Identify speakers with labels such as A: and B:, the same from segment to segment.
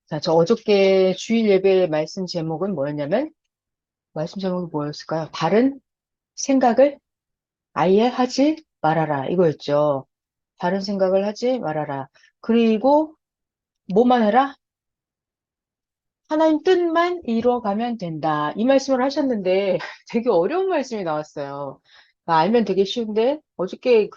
A: 자, 저 어저께 주일 예배 말씀 제목은 뭐였냐면, 말씀 제목이 뭐였을까요? 다른 생각을 아예 하지 말아라. 이거였죠. 다른 생각을 하지 말아라. 그리고 뭐만 해라? 하나님 뜻만 이루어가면 된다. 이 말씀을 하셨는데 되게 어려운 말씀이 나왔어요. 알면 되게 쉬운데, 어저께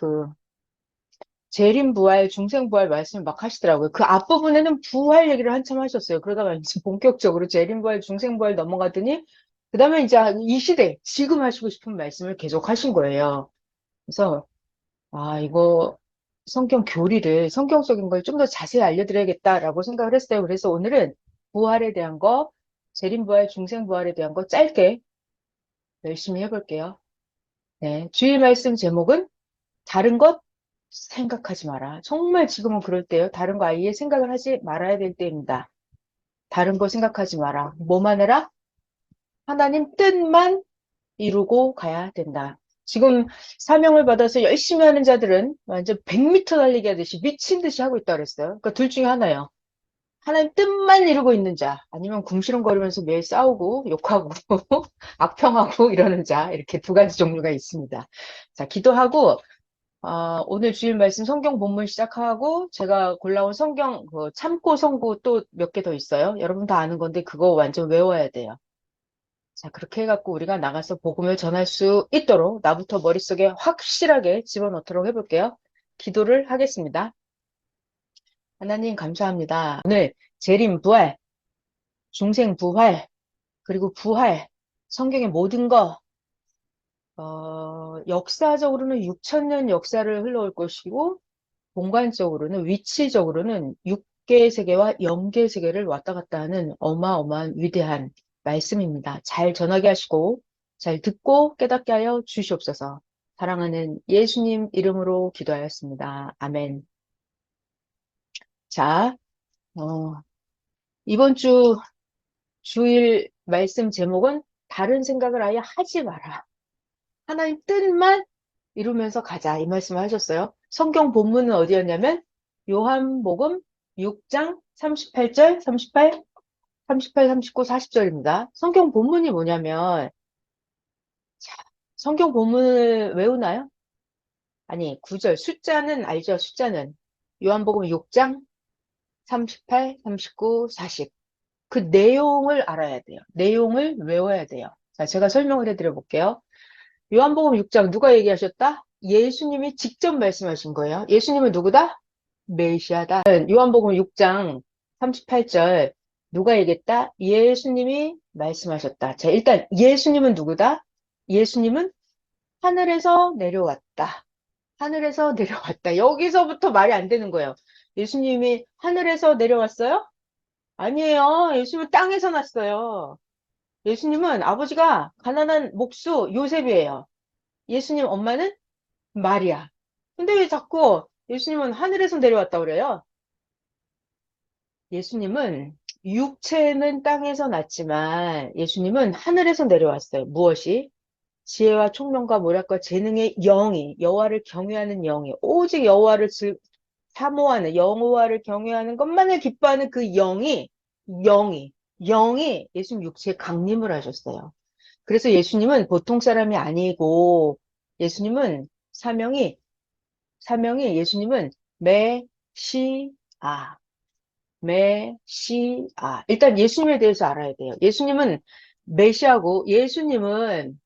A: 재림 부활, 중생 부활 말씀을 막 하시더라고요. 그 앞부분에는 부활 얘기를 한참 하셨어요. 그러다가 이제 본격적으로 재림 부활, 중생 부활 넘어가더니 그다음에 이제 이 시대, 지금 하시고 싶은 말씀을 계속 하신 거예요. 그래서 이거 성경 교리를 성경적인 걸 좀 더 자세히 알려드려야겠다라고 생각을 했어요. 그래서 오늘은 부활에 대한 거, 재림 부활, 중생 부활에 대한 거 짧게 열심히 해볼게요. 네, 주일 말씀 제목은 다른 것 생각하지 마라. 정말 지금은 그럴 때요. 다른 거 아예 생각을 하지 말아야 될 때입니다. 다른 거 생각하지 마라. 뭐만 해라? 하나님 뜻만 이루고 가야 된다. 지금 사명을 받아서 열심히 하는 자들은 완전 100m 달리기 하듯이 미친 듯이 하고 있다 그랬어요. 그러니까 둘 중에 하나예요. 하나님 뜻만 이루고 있는 자, 아니면 궁시렁거리면서 매일 싸우고 욕하고 악평하고 이러는 자, 이렇게 두 가지 종류가 있습니다. 자, 기도하고 오늘 주일 말씀 성경 본문 시작하고 제가 골라온 성경 참고 성구 또 몇 개 더 있어요. 여러분 다 아는 건데 그거 완전 외워야 돼요. 자, 그렇게 해갖고 우리가 나가서 복음을 전할 수 있도록 나부터 머릿속에 확실하게 집어넣도록 해볼게요. 기도를 하겠습니다. 하나님 감사합니다. 오늘 재림 부활, 중생 부활, 그리고 부활, 성경의 모든 거 역사적으로는 6천년 역사를 흘러올 것이고 공간적으로는 위치적으로는 6개 세계와 0개 세계를 왔다 갔다 하는 어마어마한 위대한 말씀입니다. 잘 전하게 하시고 잘 듣고 깨닫게 하여 주시옵소서. 사랑하는 예수님 이름으로 기도하였습니다. 아멘. 자, 어, 이번 주 주일 말씀 제목은 다른 생각을 아예 하지 마라. 하나님 뜻만 이루면서 가자. 이 말씀을 하셨어요. 성경 본문은 어디였냐면 요한복음 6장 38절, 38, 38, 39, 40절입니다. 성경 본문이 뭐냐면 자, 성경 본문을 외우나요? 아니, 9절. 숫자는 알죠? 숫자는. 요한복음 6장 38, 39, 40. 그 내용을 알아야 돼요. 내용을 외워야 돼요. 자, 제가 설명을 해드려 볼게요. 요한복음 6장 누가 얘기하셨다? 예수님이 직접 말씀하신 거예요. 예수님은 누구다? 메시아다. 요한복음 6장 38절 누가 얘기했다? 예수님이 말씀하셨다. 자, 일단 예수님은 누구다? 예수님은 하늘에서 내려왔다. 하늘에서 내려왔다. 여기서부터 말이 안 되는 거예요. 예수님이 하늘에서 내려왔어요? 아니에요. 예수님은 땅에서 났어요. 예수님은 아버지가 가난한 목수 요셉이에요. 예수님 엄마는 마리아. 근데 왜 자꾸 예수님은 하늘에서 내려왔다 그래요? 예수님은 육체는 땅에서 났지만 예수님은 하늘에서 내려왔어요. 무엇이? 지혜와 총명과 모략과 재능의 영이 여호와를 경외하는 영이 오직 여호와를 사모하는 여호와를 경외하는 것만을 기뻐하는 그 영이 예수님 육체에 강림을 하셨어요. 그래서 예수님은 보통 사람이 아니고 예수님은 사명이 예수님은 메시아, 메시아. 일단 예수님에 대해서 알아야 돼요. 예수님은 메시아고 예수님은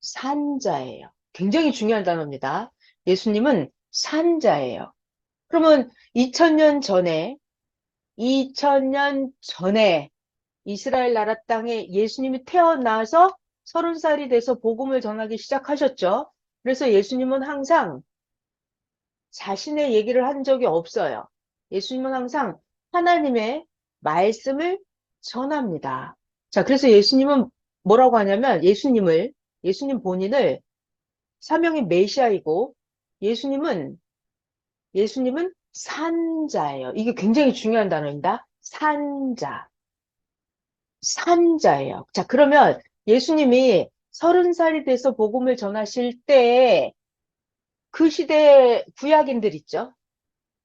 A: 산자예요. 굉장히 중요한 단어입니다. 예수님은 산자예요. 그러면 2000년 전에 이스라엘 나라 땅에 예수님이 태어나서 30살이 돼서 복음을 전하기 시작하셨죠. 그래서 예수님은 항상 자신의 얘기를 한 적이 없어요. 예수님은 항상 하나님의 말씀을 전합니다. 자, 그래서 예수님은 뭐라고 하냐면 예수님 본인을 사명이 메시아이고 예수님은 산자예요. 이게 굉장히 중요한 단어입니다. 산자예요. 자, 그러면 예수님이 30살이 돼서 복음을 전하실 때 그 시대 구약인들 있죠?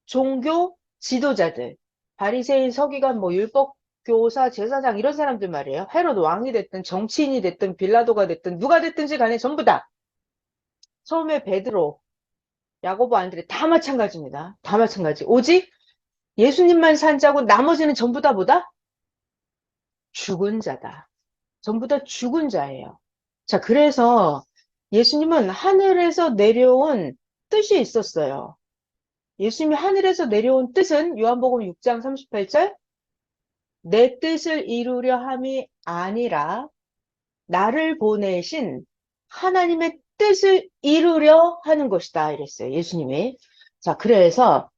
A: 종교 지도자들. 바리새인, 서기관, 뭐 율법 교사, 제사장 이런 사람들 말이에요. 헤롯 왕이 됐든 정치인이 됐든 빌라도가 됐든 누가 됐든지 간에 전부 다 처음에 베드로, 야고보, 안드레 다 마찬가지입니다. 다 마찬가지. 오직 예수님만 산자고 나머지는 전부 다 뭐다? 죽은 자다. 전부 다 죽은 자예요. 자, 그래서 예수님은 하늘에서 내려온 뜻이 있었어요. 예수님이 하늘에서 내려온 뜻은 요한복음 6장 38절 내 뜻을 이루려 함이 아니라 나를 보내신 하나님의 뜻을 이루려 하는 것이다 이랬어요. 예수님이. 자, 그래서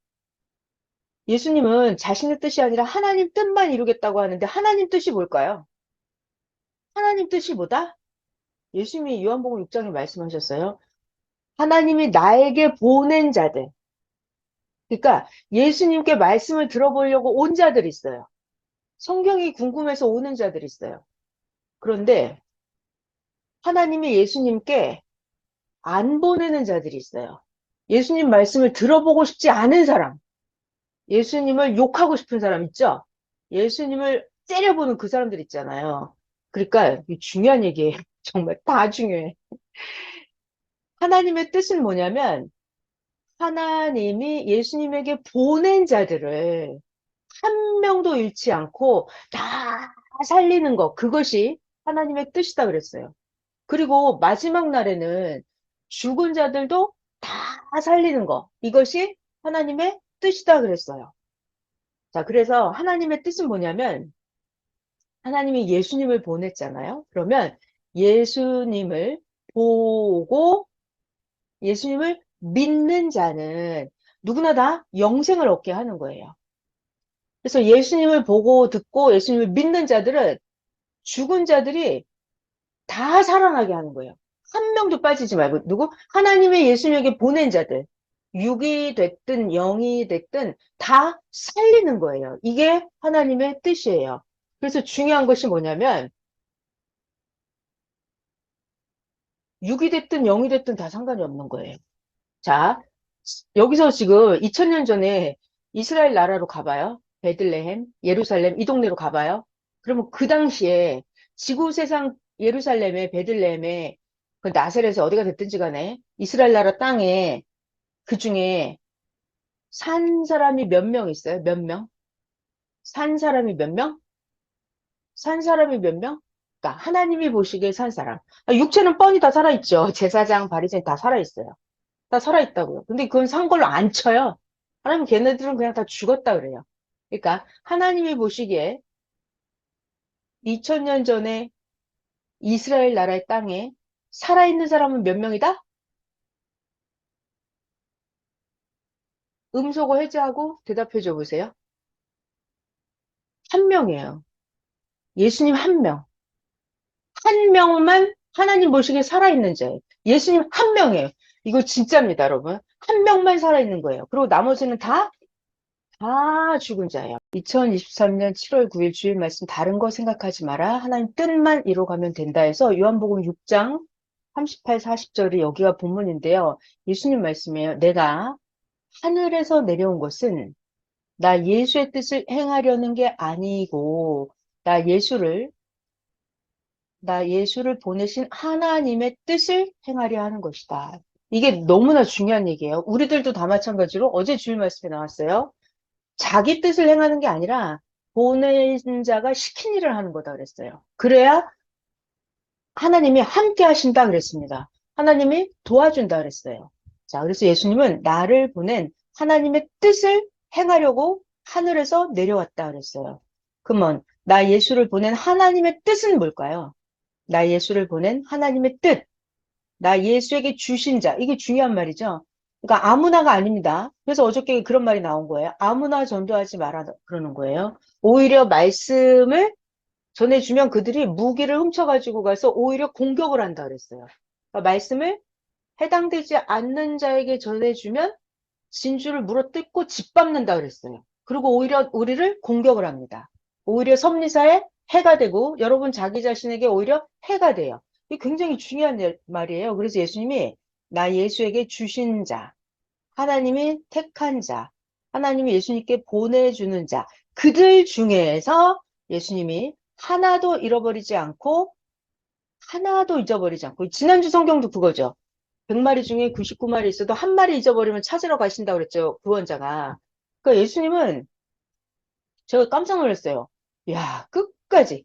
A: 예수님은 자신의 뜻이 아니라 하나님 뜻만 이루겠다고 하는데 하나님 뜻이 뭘까요? 하나님 뜻이 뭐다? 예수님이 요한복음 6장에 말씀하셨어요. 하나님이 나에게 보낸 자들. 그러니까 예수님께 말씀을 들어보려고 온 자들이 있어요. 성경이 궁금해서 오는 자들이 있어요. 그런데 하나님이 예수님께 안 보내는 자들이 있어요. 예수님 말씀을 들어보고 싶지 않은 사람, 예수님을 욕하고 싶은 사람 있죠? 예수님을 째려보는 그 사람들 있잖아요. 그러니까 이 중요한 얘기예요. 정말 다 중요해. 하나님의 뜻은 뭐냐면 하나님이 예수님에게 보낸 자들을 한 명도 잃지 않고 다 살리는 것, 그것이 하나님의 뜻이다 그랬어요. 그리고 마지막 날에는 죽은 자들도 다 살리는 것, 이것이 하나님의 뜻이다 그랬어요. 자, 그래서 하나님의 뜻은 뭐냐면 하나님이 예수님을 보냈잖아요. 그러면 예수님을 보고 예수님을 믿는 자는 누구나 다 영생을 얻게 하는 거예요. 그래서 예수님을 보고 듣고 예수님을 믿는 자들은 죽은 자들이 다 살아나게 하는 거예요. 한 명도 빠지지 말고 누구? 하나님의 예수님에게 보낸 자들. 육이 됐든 영이 됐든 다 살리는 거예요. 이게 하나님의 뜻이에요. 그래서 중요한 것이 뭐냐면 육이 됐든 영이 됐든 다 상관이 없는 거예요. 자, 여기서 지금 2000년 전에 이스라엘 나라로 가봐요. 베들레헴, 예루살렘 이 동네로 가봐요. 그러면 그 당시에 지구 세상 예루살렘에 베들레헴에 그 나셀에서 어디가 됐든지 간에 이스라엘 나라 땅에 그 중에 산 사람이 몇 명 있어요? 몇 명? 산 사람이 몇 명? 산 사람이 몇 명? 그러니까 하나님이 보시기에 산 사람. 육체는 뻔히 다 살아있죠. 제사장, 바리새인 다 살아있어요. 다 살아있다고요. 근데 그건 산 걸로 안 쳐요. 하나님 걔네들은 그냥 다 죽었다 그래요. 그러니까 하나님이 보시기에 2000년 전에 이스라엘 나라의 땅에 살아있는 사람은 몇 명이다? 음소거 해제하고 대답해 줘 보세요. 한 명이에요. 예수님 한 명. 한 명만 하나님 보시기에 살아있는 자예요. 예수님 한 명이에요. 이거 진짜입니다, 여러분. 한 명만 살아있는 거예요. 그리고 나머지는 다 죽은 자예요. 2023년 7월 9일 주일 말씀 다른 거 생각하지 마라. 하나님 뜻만 이뤄가면 된다 해서 요한복음 6장 38, 40절이 여기가 본문인데요. 예수님 말씀이에요. 내가 하늘에서 내려온 것은 나 예수의 뜻을 행하려는 게 아니고 나 예수를 보내신 하나님의 뜻을 행하려 하는 것이다. 이게 너무나 중요한 얘기예요. 우리들도 다 마찬가지로 어제 주일 말씀에 나왔어요. 자기 뜻을 행하는 게 아니라 보낸 자가 시킨 일을 하는 거다 그랬어요. 그래야 하나님이 함께 하신다 그랬습니다. 하나님이 도와준다 그랬어요. 자, 그래서 예수님은 나를 보낸 하나님의 뜻을 행하려고 하늘에서 내려왔다 그랬어요. 그러면 나 예수를 보낸 하나님의 뜻은 뭘까요? 나 예수를 보낸 하나님의 뜻. 나 예수에게 주신 자. 이게 중요한 말이죠. 그러니까 아무나가 아닙니다. 그래서 어저께 그런 말이 나온 거예요. 아무나 전도하지 마라 그러는 거예요. 오히려 말씀을 전해주면 그들이 무기를 훔쳐가지고 가서 오히려 공격을 한다 그랬어요. 그러니까 말씀을 해당되지 않는 자에게 전해주면 진주를 물어뜯고 짓밟는다 그랬어요. 그리고 오히려 우리를 공격을 합니다. 오히려 섭리사에 해가 되고 여러분 자기 자신에게 오히려 해가 돼요. 이게 굉장히 중요한 말이에요. 그래서 예수님이 나 예수에게 주신 자, 하나님이 택한 자, 하나님이 예수님께 보내주는 자, 그들 중에서 예수님이 하나도 잊어버리지 않고 지난주 성경도 그거죠. 100마리 중에 99마리 있어도 한 마리 잊어버리면 찾으러 가신다고 그랬죠. 구원자가. 그러니까 예수님은 제가 깜짝 놀랐어요. 야, 끝까지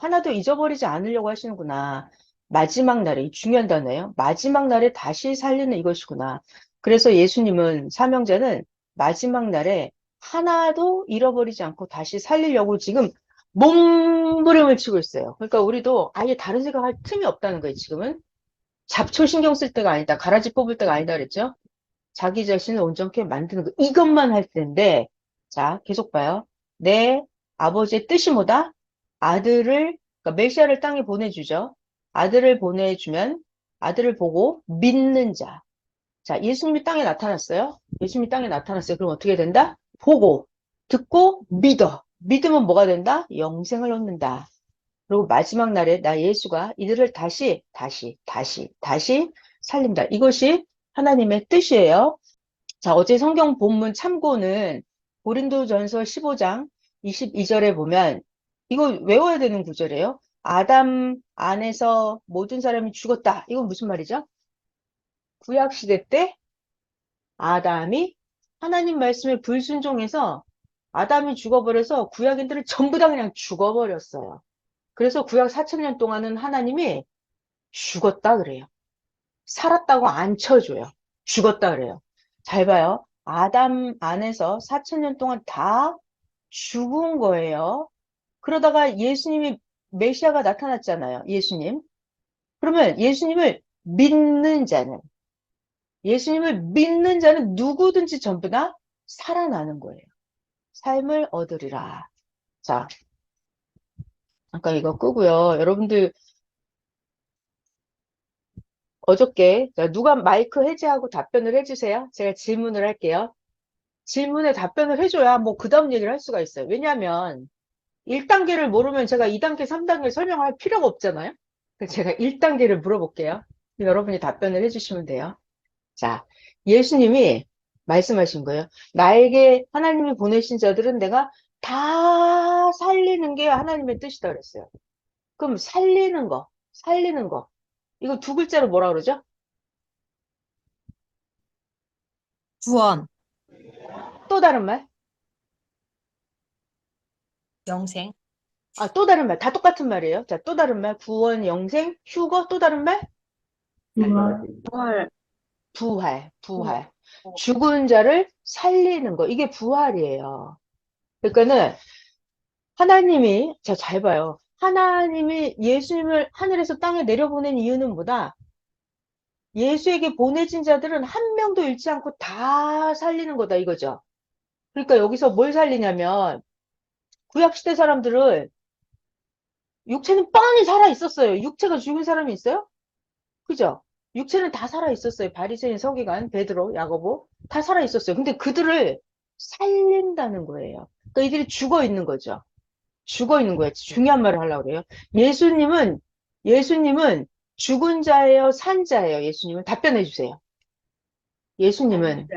A: 하나도 잊어버리지 않으려고 하시는구나. 마지막 날에, 이 중요한 단어예요. 마지막 날에 다시 살리는 이것이구나. 그래서 예수님은, 사명자는 마지막 날에 하나도 잃어버리지 않고 다시 살리려고 지금 몸부림을 치고 있어요. 그러니까 우리도 아예 다른 생각할 틈이 없다는 거예요, 지금은. 잡초 신경 쓸 때가 아니다. 가라지 뽑을 때가 아니다 그랬죠? 자기 자신을 온전케 만드는 거. 이것만 할 텐데, 자, 계속 봐요. 내 아버지의 뜻이 뭐다? 아들을, 그러니까 메시아를 땅에 보내주죠. 아들을 보내주면 아들을 보고 믿는 자. 자, 예수님이 땅에 나타났어요. 예수님이 땅에 나타났어요. 그럼 어떻게 된다? 보고, 듣고, 믿어. 믿으면 뭐가 된다? 영생을 얻는다. 그리고 마지막 날에 나 예수가 이들을 다시 살린다. 이것이 하나님의 뜻이에요. 자, 어제 성경 본문 참고는 고린도전서 15장 22절에 보면 이거 외워야 되는 구절이에요. 아담 안에서 모든 사람이 죽었다. 이건 무슨 말이죠? 구약 시대 때 아담이 하나님 말씀에 불순종해서 아담이 죽어버려서 구약인들은 전부 다 그냥 죽어버렸어요. 그래서 구약 4천년 동안은 하나님이 죽었다 그래요. 살았다고 안 쳐줘요. 죽었다 그래요. 잘 봐요. 아담 안에서 4천년 동안 다 죽은 거예요. 그러다가 예수님이 메시아가 나타났잖아요. 예수님. 그러면 예수님을 믿는 자는 누구든지 전부 다 살아나는 거예요. 삶을 얻으리라. 자, 아까 이거 끄고요. 여러분들 어저께 누가 마이크 해제하고 답변을 해주세요. 제가 질문을 할게요. 질문에 답변을 해줘야 뭐 그 다음 얘기를 할 수가 있어요. 왜냐하면 1단계를 모르면 제가 2단계, 3단계 설명할 필요가 없잖아요. 그래서 제가 1단계를 물어볼게요. 여러분이 답변을 해주시면 돼요. 자, 예수님이 말씀하신 거예요. 나에게 하나님이 보내신 자들은 내가 다 살리는 게 하나님의 뜻이다 그랬어요. 그럼 살리는 거. 이거 두 글자로 뭐라 그러죠?
B: 구원,
A: 또 다른 말?
B: 영생,
A: 아, 또 다른 말. 다 똑같은 말이에요. 자, 또 다른 말. 구원, 영생, 휴거, 또 다른 말?
B: 부활,
A: 부활. 죽은 자를 살리는 거. 이게 부활이에요. 그러니까는 하나님이, 자, 잘 봐요. 하나님이 예수님을 하늘에서 땅에 내려보낸 이유는 뭐다? 예수에게 보내진 자들은 한 명도 잃지 않고 다 살리는 거다, 이거죠. 그러니까 여기서 뭘 살리냐면, 구약시대 사람들은 육체는 뻔히 살아 있었어요. 육체가 죽은 사람이 있어요? 그죠? 육체는 다 살아 있었어요. 바리새인, 서기관, 베드로, 야고보 다 살아 있었어요. 근데 그들을 살린다는 거예요. 그러니까 이들이 죽어 있는 거죠. 죽어 있는 거예요. 중요한 말을 하려고 그래요. 예수님은 죽은 자예요, 산 자예요. 예수님은 답변해 주세요. 예수님은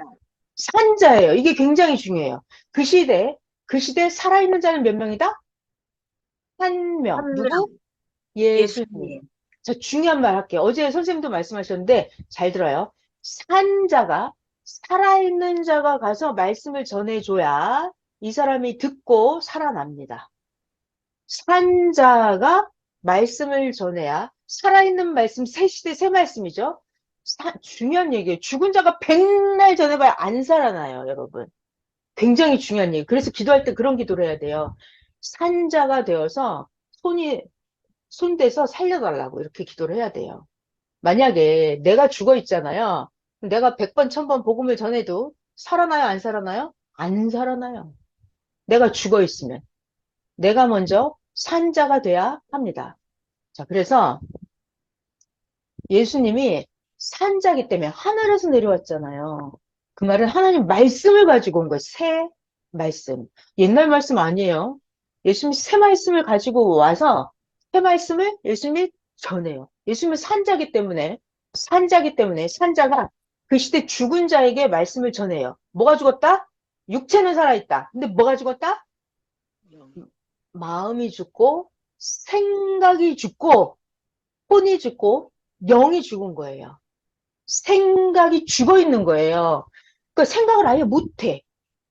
A: 산 자예요. 이게 굉장히 중요해요. 그 시대 살아있는 자는 몇 명이다? 한 명.
B: 한 명,
A: 누구? 예수님.
B: 예수님.
A: 저 중요한 말 할게요. 어제 선생님도 말씀하셨는데 잘 들어요. 산 자가 살아있는 자가 가서 말씀을 전해줘야 이 사람이 듣고 살아납니다. 산 자가 말씀을 전해야 살아있는 말씀 새 시대 새 말씀이죠. 중요한 얘기예요. 죽은 자가 백날 전해봐야 안 살아나요, 여러분. 굉장히 중요한 얘기. 그래서 기도할 때 그런 기도를 해야 돼요. 산자가 되어서 손대서 살려달라고 이렇게 기도를 해야 돼요. 만약에 내가 죽어 있잖아요. 내가 100번, 1000번 복음을 전해도 살아나요, 안 살아나요? 안 살아나요. 내가 죽어 있으면. 내가 먼저 산자가 돼야 합니다. 자, 그래서 예수님이 산자기 때문에 하늘에서 내려왔잖아요. 그 말은 하나님 말씀을 가지고 온 거예요. 새 말씀. 옛날 말씀 아니에요. 예수님이 새 말씀을 가지고 와서 새 말씀을 예수님이 전해요. 예수님은 산자가 그 시대 죽은 자에게 말씀을 전해요. 뭐가 죽었다? 육체는 살아있다. 근데 뭐가 죽었다? 마음이 죽고 생각이 죽고 혼이 죽고 영이 죽은 거예요. 생각이 죽어 있는 거예요. 그러니까 생각을 아예 못해.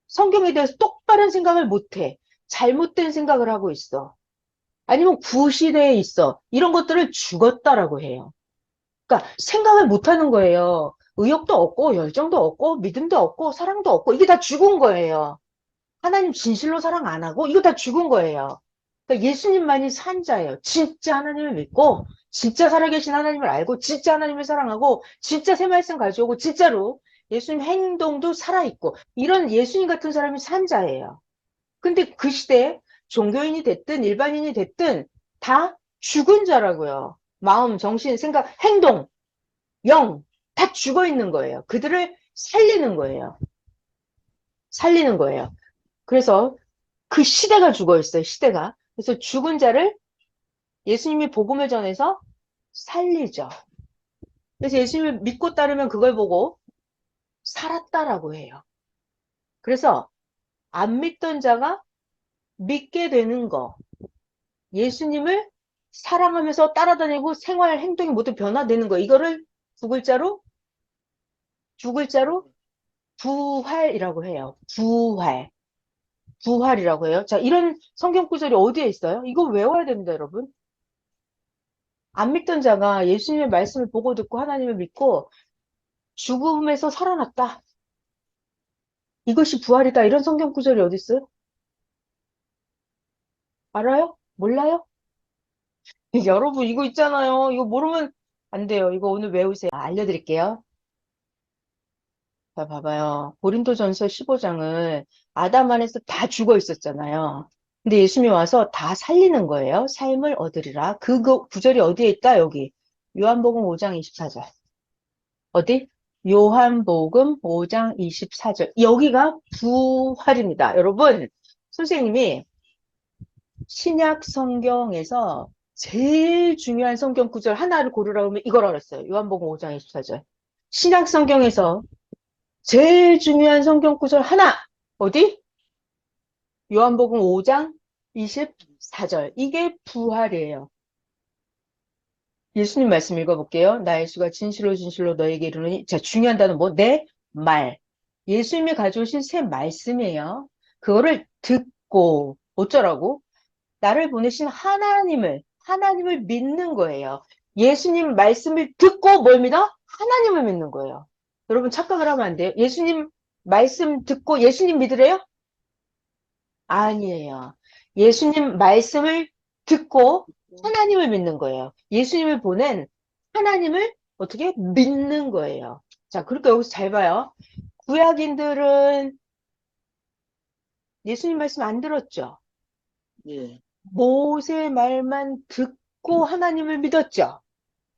A: 성경에 대해서 똑바른 생각을 못해. 잘못된 생각을 하고 있어. 아니면 구시대에 있어. 이런 것들을 죽었다라고 해요. 그러니까 생각을 못하는 거예요. 의욕도 없고 열정도 없고 믿음도 없고 사랑도 없고 이게 다 죽은 거예요. 하나님 진실로 사랑 안 하고 이거 다 죽은 거예요. 그러니까 예수님만이 산 자예요. 진짜 하나님을 믿고 진짜 살아계신 하나님을 알고 진짜 하나님을 사랑하고 진짜 새 말씀 가져오고 진짜로 예수님 행동도 살아있고 이런 예수님 같은 사람이 산 자예요. 근데 그 시대에 종교인이 됐든 일반인이 됐든 다 죽은 자라고요. 마음, 정신, 생각, 행동, 영, 다 죽어 있는 거예요. 그들을 살리는 거예요. 살리는 거예요. 그래서 그 시대가 죽어 있어요, 시대가. 그래서 죽은 자를 예수님이 복음을 전해서 살리죠. 그래서 예수님을 믿고 따르면 그걸 보고 살았다라고 해요. 그래서 안 믿던 자가 믿게 되는 거. 예수님을 사랑하면서 따라다니고 생활 행동이 모두 변화되는 거. 이거를 두 글자로 부활이라고 해요. 부활. 부활이라고 해요. 자, 이런 성경 구절이 어디에 있어요? 이거 외워야 됩니다, 여러분. 안 믿던 자가 예수님의 말씀을 보고 듣고 하나님을 믿고 죽음에서 살아났다. 이것이 부활이다. 이런 성경 구절이 어디 있어요? 알아요? 몰라요? 여러분, 이거 있잖아요. 이거 모르면 안 돼요. 이거 오늘 외우세요. 알려드릴게요. 자, 봐봐요. 고린도전서 15장은 아담 안에서 다 죽어 있었잖아요. 근데 예수님이 와서 다 살리는 거예요. 삶을 얻으리라. 그 구절이 어디에 있다? 여기. 요한복음 5장 24절. 어디? 요한복음 5장 24절. 여기가 부활입니다. 여러분, 선생님이 신약 성경에서 제일 중요한 성경 구절 하나를 고르라고 하면 이걸 알았어요. 요한복음 5장 24절. 신약 성경에서 제일 중요한 성경 구절 하나. 어디? 요한복음 5장 24절. 이게 부활이에요. 예수님 말씀 읽어볼게요. 나 예수가 진실로 진실로 너에게 이르노니. 자, 중요한 단어 뭐? 내 말. 예수님이 가져오신 새 말씀이에요. 그거를 듣고 어쩌라고? 나를 보내신 하나님을 믿는 거예요. 예수님 말씀을 듣고 뭘 믿어? 하나님을 믿는 거예요. 여러분 착각을 하면 안 돼요. 예수님 말씀 듣고 예수님 믿으래요? 아니에요. 예수님 말씀을 듣고 하나님을 믿는 거예요. 예수님을 보낸 하나님을 어떻게 믿는 거예요. 자, 그러니까 여기서 잘 봐요. 구약인들은 예수님 말씀 안 들었죠?
C: 예,
A: 모세 말만 듣고 하나님을 믿었죠?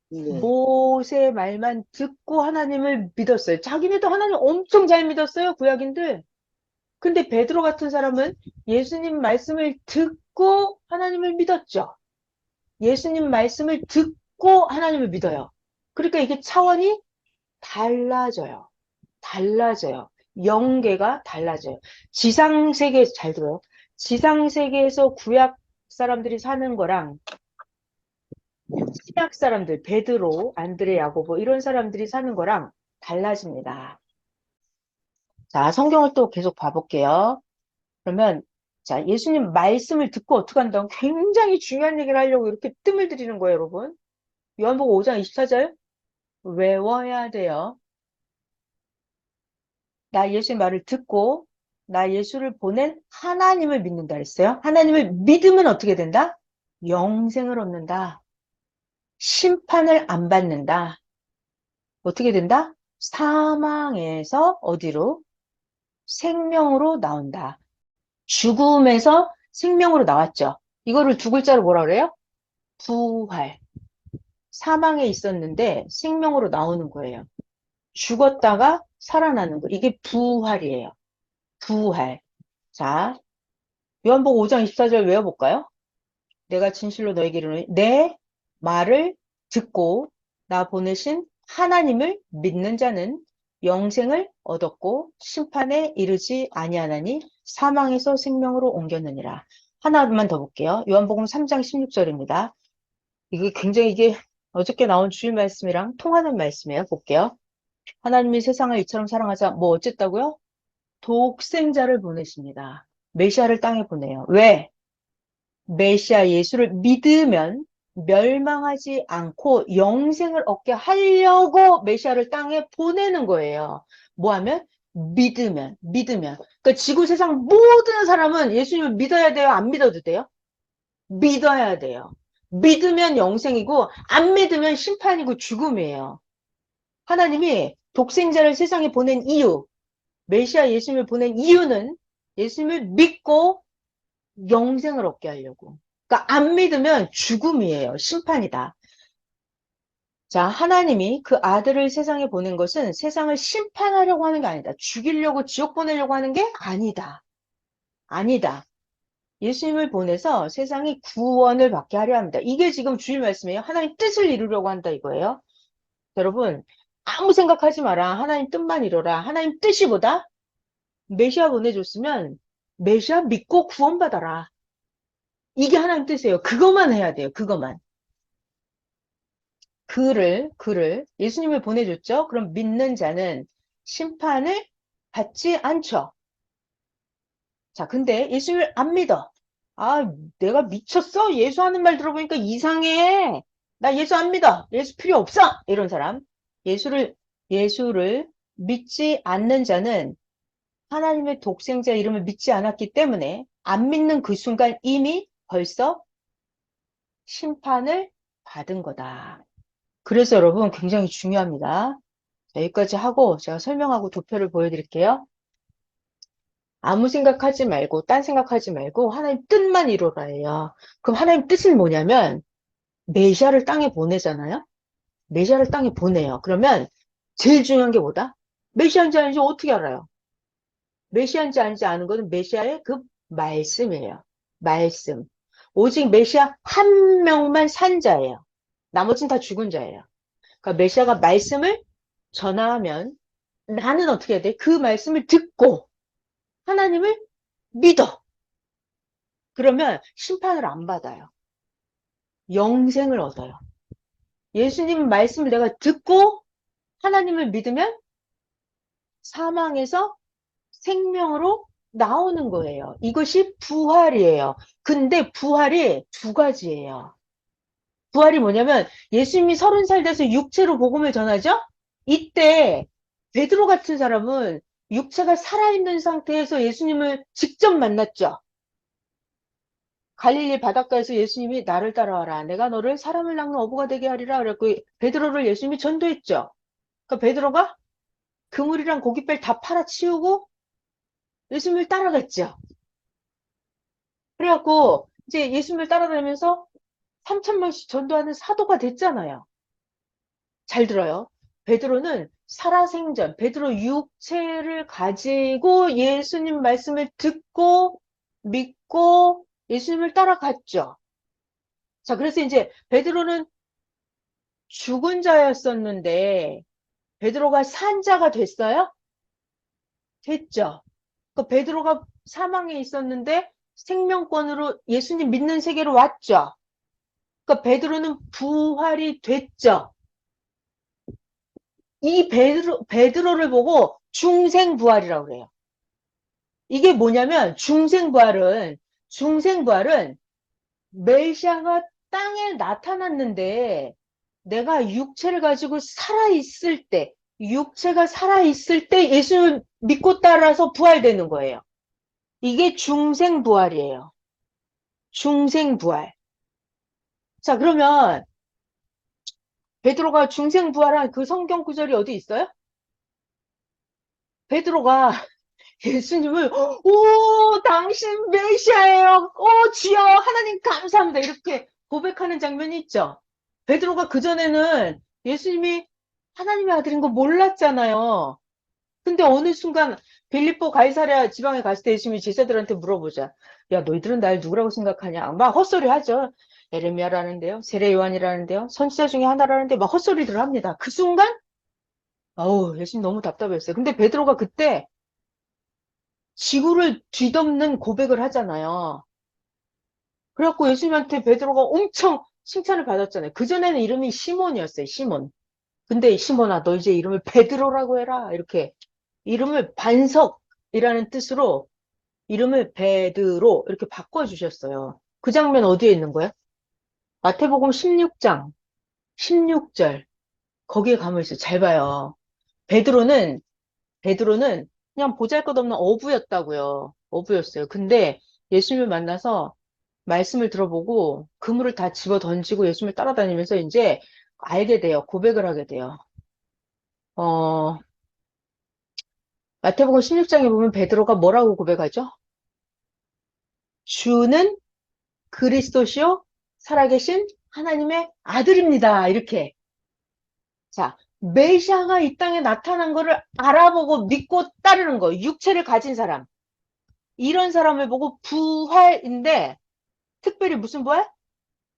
C: 네,
A: 모세 말만 듣고 하나님을 믿었어요. 자기네도 하나님 엄청 잘 믿었어요, 구약인들. 근데 베드로 같은 사람은 예수님 말씀을 듣고 하나님을 믿었죠. 예수님 말씀을 듣고 하나님을 믿어요. 그러니까 이게 차원이 달라져요. 달라져요. 영계가 달라져요. 지상세계에서, 잘 들어요. 지상세계에서 구약 사람들이 사는 거랑 신약 사람들, 베드로, 안드레, 야고보 이런 사람들이 사는 거랑 달라집니다. 자, 성경을 또 계속 봐볼게요. 그러면 자, 예수님 말씀을 듣고 어떻게 한다고 굉장히 중요한 얘기를 하려고 이렇게 뜸을 들이는 거예요, 여러분. 요한복음 5장 24절 외워야 돼요. 나 예수의 말을 듣고 나 예수를 보낸 하나님을 믿는다 그랬어요. 하나님을 믿으면 어떻게 된다? 영생을 얻는다. 심판을 안 받는다. 어떻게 된다? 사망에서 어디로? 생명으로 나온다. 죽음에서 생명으로 나왔죠. 이거를 두 글자로 뭐라 그래요? 부활. 사망에 있었는데 생명으로 나오는 거예요. 죽었다가 살아나는 거. 이게 부활이에요. 부활. 자, 요한복음 5장 24절 외워볼까요? 내가 진실로 너에게 이르노니 내 말을 듣고 나 보내신 하나님을 믿는 자는 영생을 얻었고 심판에 이르지 아니하나니 사망에서 생명으로 옮겼느니라. 하나만 더 볼게요. 요한복음 3장 16절입니다. 이게 어저께 나온 주일 말씀이랑 통하는 말씀이에요. 볼게요. 하나님이 세상을 이처럼 사랑하사 뭐 어쨌다고요? 독생자를 보내십니다. 메시아를 땅에 보내요. 왜? 메시아 예수를 믿으면 멸망하지 않고 영생을 얻게 하려고 메시아를 땅에 보내는 거예요. 뭐 하면? 믿으면. 그러니까 지구 세상 모든 사람은 예수님을 믿어야 돼요? 안 믿어도 돼요? 믿어야 돼요. 믿으면 영생이고 안 믿으면 심판이고 죽음이에요. 하나님이 독생자를 세상에 보낸 이유, 메시아 예수님을 보낸 이유는 예수님을 믿고 영생을 얻게 하려고. 그러니까 안 믿으면 죽음이에요. 심판이다. 자, 하나님이 그 아들을 세상에 보낸 것은 세상을 심판하려고 하는 게 아니다. 죽이려고 지옥 보내려고 하는 게 아니다. 아니다. 예수님을 보내서 세상이 구원을 받게 하려 합니다. 이게 지금 주일 말씀이에요. 하나님 뜻을 이루려고 한다 이거예요. 여러분, 아무 생각하지 마라. 하나님 뜻만 이뤄라. 하나님 뜻이 뭐다? 메시아 보내줬으면 메시아 믿고 구원받아라. 이게 하나님 뜻이에요. 그것만 해야 돼요. 그것만. 그를 예수님을 보내줬죠. 그럼 믿는 자는 심판을 받지 않죠. 자, 근데 예수님을 안 믿어. 아, 내가 미쳤어? 예수 하는 말 들어보니까 이상해. 나 예수 안 믿어. 예수 필요 없어. 이런 사람. 예수를 믿지 않는 자는 하나님의 독생자 이름을 믿지 않았기 때문에 안 믿는 그 순간 이미 벌써 심판을 받은 거다. 그래서 여러분 굉장히 중요합니다. 자, 여기까지 하고 제가 설명하고 도표를 보여드릴게요. 아무 생각하지 말고 딴 생각하지 말고 하나님 뜻만 이루라 해요. 그럼 하나님 뜻은 뭐냐면 메시아를 땅에 보내잖아요. 메시아를 땅에 보내요. 그러면 제일 중요한 게 뭐다? 메시아인지 아닌지 어떻게 알아요? 메시아인지 아닌지 아는 것은 메시아의 그 말씀이에요. 말씀. 오직 메시아 한 명만 산 자예요. 나머지는 다 죽은 자예요. 그러니까 메시아가 말씀을 전하면 나는 어떻게 해야 돼? 그 말씀을 듣고 하나님을 믿어. 그러면 심판을 안 받아요. 영생을 얻어요. 예수님 말씀을 내가 듣고 하나님을 믿으면 사망에서 생명으로 나오는 거예요. 이것이 부활이에요. 근데 부활이 두 가지예요. 부활이 뭐냐면 예수님이 30살 돼서 육체로 복음을 전하죠? 이때 베드로 같은 사람은 육체가 살아있는 상태에서 예수님을 직접 만났죠. 갈릴리 바닷가에서 예수님이 나를 따라와라. 내가 너를 사람을 낚는 어부가 되게 하리라. 그랬고 베드로를 예수님이 전도했죠. 그러니까 베드로가 그물이랑 고깃배를 다 팔아치우고 예수님을 따라갔죠. 그래갖고 이제 예수님을 따라다니면서 3,000명씩 전도하는 사도가 됐잖아요. 잘 들어요. 베드로는 살아생전, 베드로 육체를 가지고 예수님 말씀을 듣고 믿고 예수님을 따라갔죠. 자, 그래서 이제 베드로는 죽은 자였었는데 베드로가 산 자가 됐어요? 됐죠. 그 베드로가 사망에 있었는데 생명권으로 예수님 믿는 세계로 왔죠. 그러니까 베드로는 부활이 됐죠. 이 베드로를 보고 중생부활이라고 그래요. 이게 뭐냐면 중생부활은 메시아가 땅에 나타났는데 내가 육체를 가지고 살아있을 때, 육체가 살아있을 때 예수를 믿고 따라서 부활되는 거예요. 이게 중생부활이에요. 중생부활. 자, 그러면 베드로가 중생부활한 그 성경 구절이 어디 있어요? 베드로가 예수님을 오 당신 메시아예요. 오 주여 하나님 감사합니다. 이렇게 고백하는 장면이 있죠. 베드로가 그전에는 예수님이 하나님의 아들인 거 몰랐잖아요. 근데 어느 순간 빌립보 가이사랴 지방에 갔을 때 예수님이 제자들한테 물어보자. 야 너희들은 날 누구라고 생각하냐. 막 헛소리 하죠. 에레미야라는데요. 세례 요한이라는데요. 선지자 중에 하나라는데 막 헛소리들 합니다. 그 순간 어우 예수님 너무 답답했어요. 근데 베드로가 그때 지구를 뒤덮는 고백을 하잖아요. 그래갖고 예수님한테 베드로가 엄청 칭찬을 받았잖아요. 그전에는 이름이 시몬이었어요, 시몬. 근데 시몬아, 너 이제 이름을 베드로라고 해라. 이렇게 이름을 반석이라는 뜻으로 이름을 베드로 이렇게 바꿔주셨어요. 그 장면 어디에 있는 거예요? 마태복음 16장, 16절. 거기에 가면 있어요. 잘 봐요. 베드로는, 베드로는 그냥 보잘것없는 어부였다고요. 어부였어요. 근데 예수님을 만나서 말씀을 들어보고 그물을 다 집어 던지고 예수님을 따라다니면서 이제 알게 돼요. 고백을 하게 돼요. 어, 마태복음 16장에 보면 베드로가 뭐라고 고백하죠? 주는 그리스도시요 살아계신 하나님의 아들입니다. 이렇게. 자, 메시아가 이 땅에 나타난 거를 알아보고 믿고 따르는 거. 육체를 가진 사람. 이런 사람을 보고 부활인데 특별히 무슨 부활?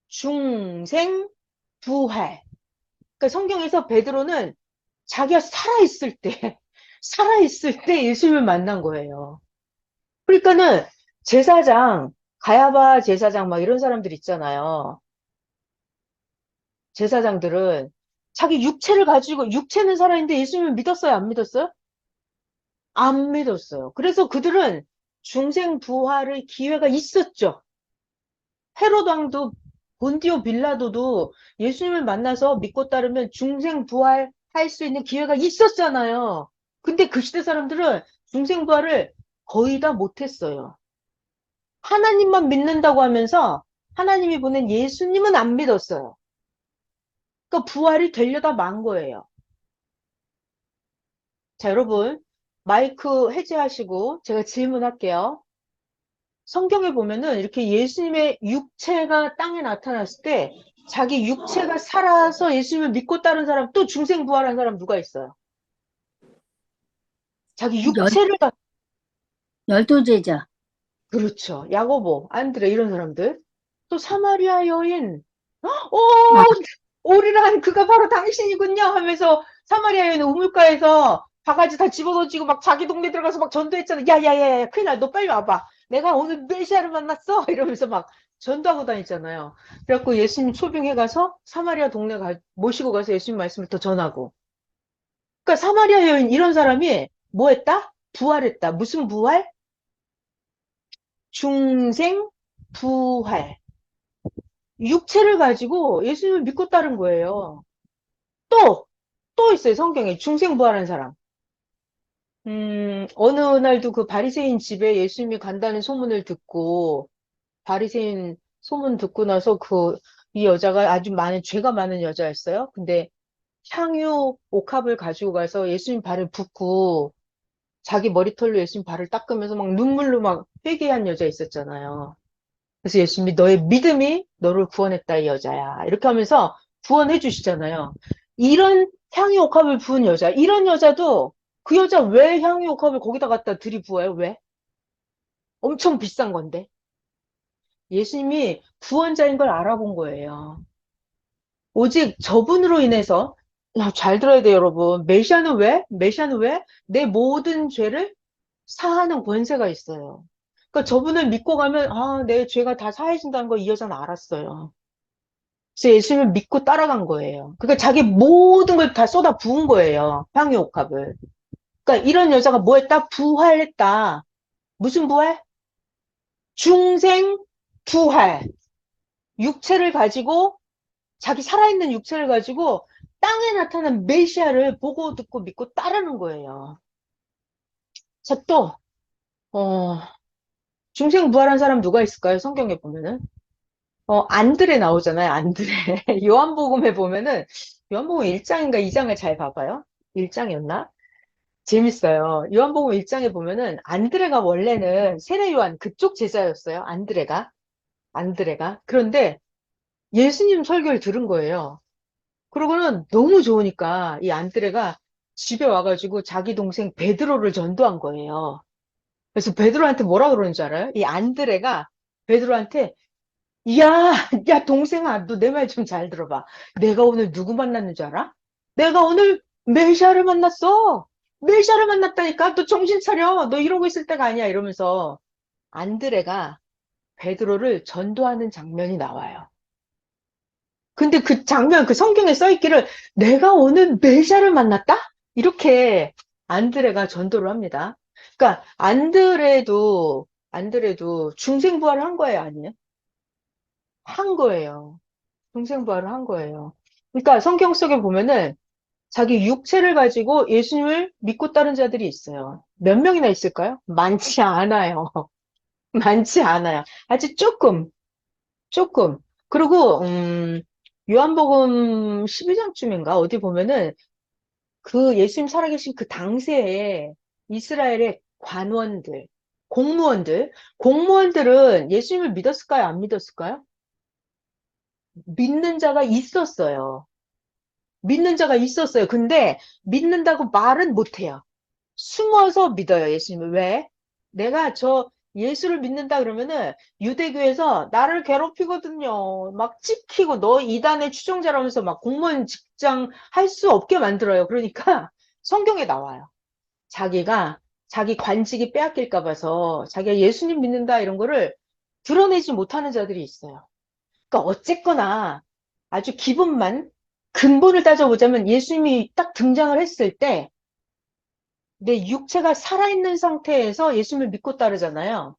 A: 중생 부활. 그러니까 성경에서 베드로는 자기가 살아있을 때, 살아있을 때 예수님을 만난 거예요. 그러니까는 제사장, 가야바 제사장 막 이런 사람들 있잖아요. 제사장들은 자기 육체를 가지고, 육체는 살아있는데 예수님을 믿었어요? 안 믿었어요? 안 믿었어요. 그래서 그들은 중생 부활의 기회가 있었죠. 헤롯 왕도 본디오 빌라도도 예수님을 만나서 믿고 따르면 중생 부활할 수 있는 기회가 있었잖아요. 근데 그 시대 사람들은 중생 부활을 거의 다 못했어요. 하나님만 믿는다고 하면서 하나님이 보낸 예수님은 안 믿었어요. 그러니까 부활이 되려다 만 거예요. 자, 여러분, 마이크 해제하시고 제가 질문할게요. 성경에 보면은 이렇게 예수님의 육체가 땅에 나타났을 때 자기 육체가 살아서 예수님을 믿고 따른 사람, 또 중생부활한 사람 누가 있어요? 자기
D: 열,
A: 육체를 다,
D: 열두 제자.
A: 그렇죠. 야고보, 안드레 이런 사람들. 또 사마리아 여인, 오,
D: 아,
A: 오리란 그가 바로 당신이군요 하면서 사마리아 여인 우물가에서 바가지 다 집어던지고 막 자기 동네 들어가서 막 전도했잖아. 야야야야, 큰일 나. 너 빨리 와봐. 내가 오늘 메시아를 만났어. 이러면서 막 전도하고 다녔잖아요. 그래갖고 예수님 초빙해 가서 사마리아 동네 모시고 가서 예수님 말씀을 더 전하고. 그러니까 사마리아 여인 이런 사람이 뭐 했다? 부활했다. 무슨 부활? 중생 부활. 육체를 가지고 예수님을 믿고 따른 거예요. 또, 또 있어요, 성경에. 중생부활한 사람. 어느 날도 그 바리새인 집에 예수님이 간다는 소문을 듣고, 바리새인 소문 듣고 나서 이 여자가 아주 죄가 많은 여자였어요. 근데 향유 옥합을 가지고 가서 예수님 발을 붓고, 자기 머리털로 예수님 발을 닦으면서 막 눈물로 막 회개한 여자 있었잖아요. 그래서 예수님이 너의 믿음이 너를 구원했다, 이 여자야. 이렇게 하면서 구원해 주시잖아요. 이런 향유 옥합을 부은 여자, 이런 여자도 그 여자 왜 향유 옥합을 거기다 갖다 들이부어요? 왜? 엄청 비싼 건데. 예수님이 구원자인 걸 알아본 거예요. 오직 저분으로 인해서, 야, 잘 들어야 돼요, 여러분. 메시아는 왜? 메시아는 왜? 내 모든 죄를 사하는 권세가 있어요. 그러니까 저분을 믿고 가면, 아, 내 죄가 다 사해진다는 걸 이 여자는 알았어요. 그래서 예수님을 믿고 따라간 거예요. 그러니까 자기 모든 걸 다 쏟아 부은 거예요. 향유옥합을. 그러니까 이런 여자가 뭐 했다? 부활했다. 무슨 부활? 중생 부활. 육체를 가지고, 자기 살아있는 육체를 가지고 땅에 나타난 메시아를 보고 듣고 믿고 따르는 거예요. 자, 또, 어, 중생 부활한 사람 누가 있을까요? 성경에 보면은. 안드레 나오잖아요. 안드레. 요한복음에 보면은, 요한복음 1장인가 2장을 잘 봐봐요. 1장이었나? 재밌어요. 요한복음 1장에 보면은, 안드레가 원래는 세례 요한 그쪽 제자였어요. 안드레가. 그런데 예수님 설교를 들은 거예요. 그러고는 너무 좋으니까 이 안드레가 집에 와가지고 자기 동생 베드로를 전도한 거예요. 그래서 베드로한테 뭐라 그러는 줄 알아요? 이 안드레가 베드로한테 야, 야, 동생아, 너 내 말 좀 잘 들어봐. 내가 오늘 누구 만났는 줄 알아? 내가 오늘 메시아를 만났어. 메시아를 만났다니까? 너 정신 차려. 너 이러고 있을 때가 아니야. 이러면서 안드레가 베드로를 전도하는 장면이 나와요. 근데 그 장면, 그 성경에 써 있기를 내가 오늘 메시아를 만났다? 이렇게 안드레가 전도를 합니다. 그러니까 안드레도 중생부활을 한 거예요, 아니에요? 한 거예요. 중생부활을 한 거예요. 그러니까 성경 속에 보면은 자기 육체를 가지고 예수님을 믿고 따른 자들이 있어요. 몇 명이나 있을까요? 많지 않아요. 많지 않아요. 아주 조금. 그리고, 요한복음 12장쯤인가? 어디 보면은 그 예수님 살아계신 그 당시에 이스라엘의 관원들, 공무원들은 예수님을 믿었을까요? 안 믿었을까요? 믿는 자가 있었어요. 믿는 자가 있었어요. 근데 믿는다고 말은 못해요. 숨어서 믿어요, 예수님을. 왜? 내가 저 예수를 믿는다 그러면은 유대교에서 나를 괴롭히거든요. 막 찍히고 너 이단의 추종자라면서 막 공무원 직장 할 수 없게 만들어요. 그러니까 성경에 나와요. 자기가 자기 관직이 빼앗길까 봐서 자기가 예수님 믿는다 이런 거를 드러내지 못하는 자들이 있어요. 그러니까 어쨌거나 아주 근본을 따져보자면 예수님이 딱 등장을 했을 때 내 육체가 살아있는 상태에서 예수님을 믿고 따르잖아요.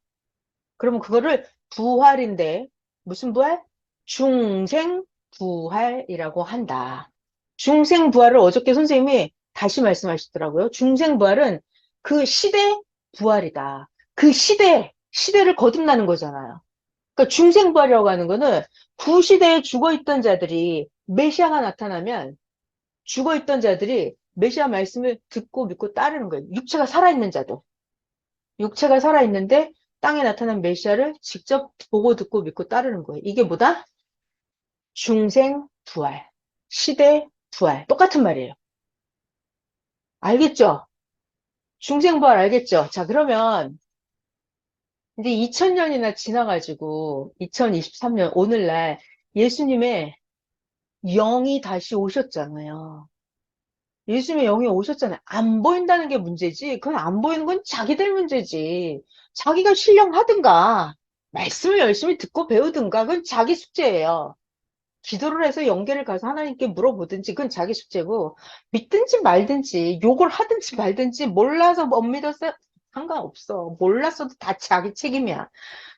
A: 그러면 그거를 부활인데, 무슨 부활? 중생부활이라고 한다. 중생부활을 어저께 선생님이 다시 말씀하시더라고요. 중생부활은 그 시대 부활이다. 그 시대를 거듭나는 거잖아요. 그러니까 중생부활이라고 하는 거는 구시대에 죽어있던 자들이 메시아가 나타나면 죽어있던 자들이 메시아 말씀을 듣고 믿고 따르는 거예요. 육체가 살아있는 자도. 육체가 살아있는데 땅에 나타난 메시아를 직접 보고 듣고 믿고 따르는 거예요. 이게 뭐다? 중생 부활. 시대 부활. 똑같은 말이에요. 알겠죠? 중생 부활 알겠죠? 자, 그러면 이제 2000년이나 지나가지고 2023년 오늘날 예수님의 영이 다시 오셨잖아요. 예수님의 영이 오셨잖아요. 안 보인다는 게 문제지. 그건 안 보이는 건 자기들 문제지. 자기가 신령하든가, 말씀을 열심히 듣고 배우든가, 그건 자기 숙제예요. 기도를 해서 영계를 가서 하나님께 물어보든지, 그건 자기 숙제고, 믿든지 말든지, 욕을 하든지 말든지, 몰라서 못 믿었어? 상관없어. 몰랐어도 다 자기 책임이야.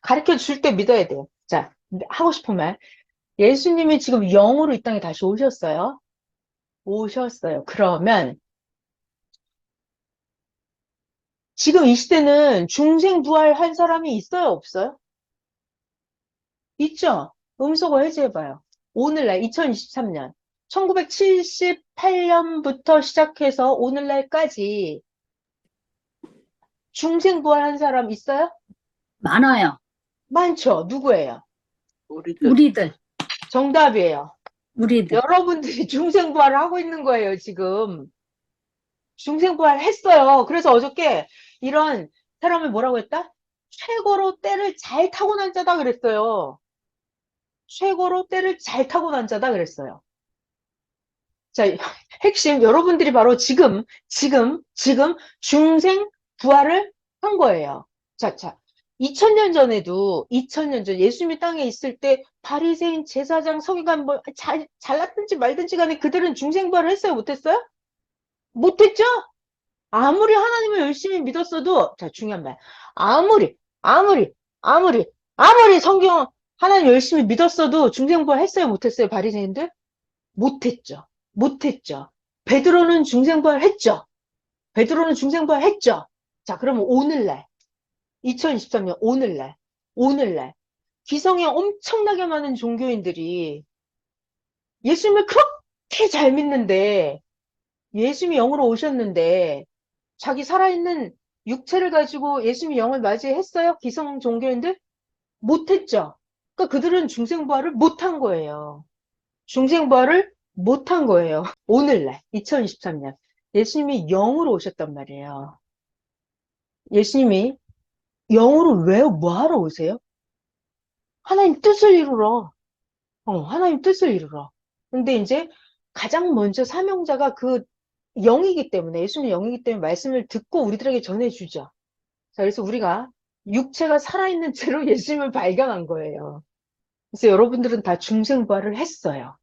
A: 가르쳐 줄 때 믿어야 돼요. 자, 하고 싶은 말. 예수님이 지금 영으로 이 땅에 다시 오셨어요. 오셨어요. 그러면, 지금 이 시대는 중생부활한 사람이 있어요, 없어요? 있죠? 음소거 해제해봐요. 오늘날 2023년 1978년부터 시작해서 오늘날까지 중생부활한 사람 있어요?
D: 많아요.
A: 많죠? 누구예요?
C: 우리들.
D: 우리들,
A: 정답이에요.
D: 우리들.
A: 여러분들이 중생부활을 하고 있는 거예요, 지금. 중생부활 했어요. 그래서 어저께 이런 사람을 뭐라고 했다? 최고로 때를 잘 타고난 자다 그랬어요. 최고로 때를 잘 타고난 자다 그랬어요. 자, 핵심, 여러분들이 바로 지금 중생 부활을 한 거예요. 자, 2000년 전에도, 2000년 전 예수님이 땅에 있을 때 바리새인 제사장 서기관 뭐 잘났든지 말든지 간에 그들은 중생 부활을 했어요? 못했어요? 못했죠? 아무리 하나님을 열심히 믿었어도, 자, 중요한 말. 아무리, 아무리, 아무리, 아무리 성경 하나님 열심히 믿었어도 중생부활 했어요? 못했어요? 바리새인들? 못했죠. 못했죠. 베드로는 중생부활 했죠. 베드로는 중생부활 했죠. 자, 그러면 오늘날, 2023년 오늘날, 기성에 엄청나게 많은 종교인들이 예수님을 그렇게 잘 믿는데, 예수님이 영으로 오셨는데, 자기 살아있는 육체를 가지고 예수님이 영을 맞이했어요? 기성 종교인들? 못했죠. 그러니까 그들은 중생부활을 못한 거예요. 중생부활을 못한 거예요. 오늘날, 2023년. 예수님이 영으로 오셨단 말이에요. 예수님이 영으로 왜, 뭐하러 오세요? 하나님 뜻을 이루러. 하나님 뜻을 이루러. 근데 이제 가장 먼저 사명자가 그 영이기 때문에, 예수님의 영이기 때문에 말씀을 듣고 우리들에게 전해주죠. 자, 그래서 우리가 육체가 살아있는 채로 예수님을 발견한 거예요. 그래서 여러분들은 다 중생부활을 했어요.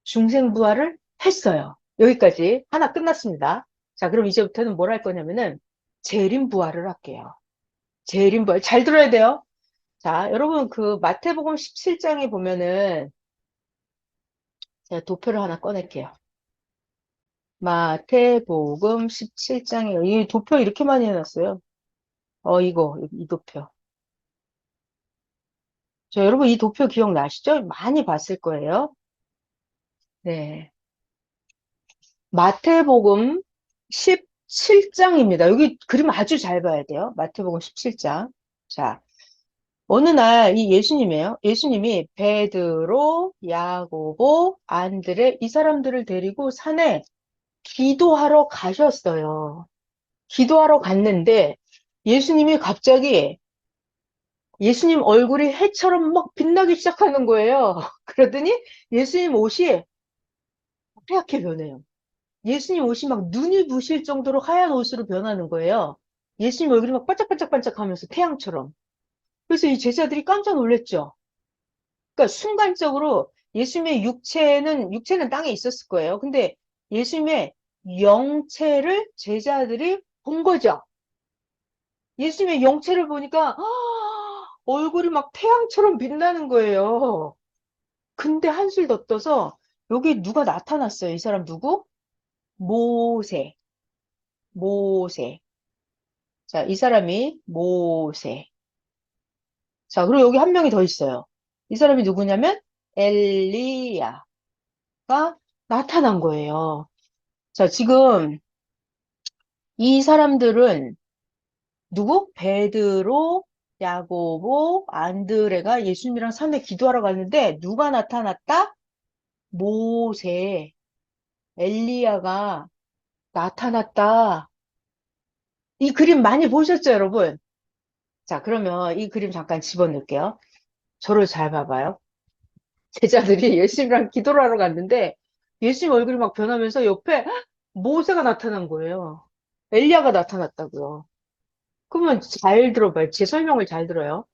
A: 중생부활을 했어요. 여기까지 하나 끝났습니다. 자, 그럼 이제부터는 뭘 할 거냐면은 재림부활을 할게요. 재림부활 잘 들어야 돼요. 자, 여러분 그 마태복음 17장에 보면은 제가 도표를 하나 꺼낼게요. 마태복음 17장에 이 도표 이렇게 많이 해놨어요. 이거 이 도표. 자, 여러분 이 도표 기억나시죠? 많이 봤을 거예요. 네. 마태복음 17장입니다. 여기 그림 아주 잘 봐야 돼요. 마태복음 17장. 자, 어느 날 이 예수님이에요. 예수님이 베드로, 야고보, 안드레 이 사람들을 데리고 산에 기도하러 가셨어요. 기도하러 갔는데 예수님이 갑자기 예수님 얼굴이 해처럼 막 빛나기 시작하는 거예요. 그러더니 예수님 옷이 하얗게 변해요. 예수님 옷이 막 눈이 부실 정도로 하얀 옷으로 변하는 거예요. 예수님 얼굴이 막 반짝반짝반짝 하면서 태양처럼. 그래서 이 제자들이 깜짝 놀랐죠. 그러니까 순간적으로 예수님의 육체는 땅에 있었을 거예요. 근데 예수님의 영체를 제자들이 본 거죠. 예수님의 영체를 보니까 얼굴이 막 태양처럼 빛나는 거예요. 근데 한술 더 떠서 여기 누가 나타났어요. 이 사람 누구? 모세. 모세. 자, 이 사람이 모세. 자, 그리고 여기 한 명이 더 있어요. 이 사람이 누구냐면 엘리야가 나타난 거예요. 자, 지금 이 사람들은 누구? 베드로, 야고보, 안드레가 예수님이랑 산에 기도하러 갔는데 누가 나타났다? 모세, 엘리야가 나타났다. 이 그림 많이 보셨죠, 여러분? 자, 그러면 이 그림 잠깐 집어넣을게요. 저를 잘 봐봐요. 제자들이 예수님이랑 기도를 하러 갔는데 예수님 얼굴이 막 변하면서 옆에 모세가 나타난 거예요. 엘리야가 나타났다고요. 그러면 잘 들어봐요. 제 설명을 잘 들어요.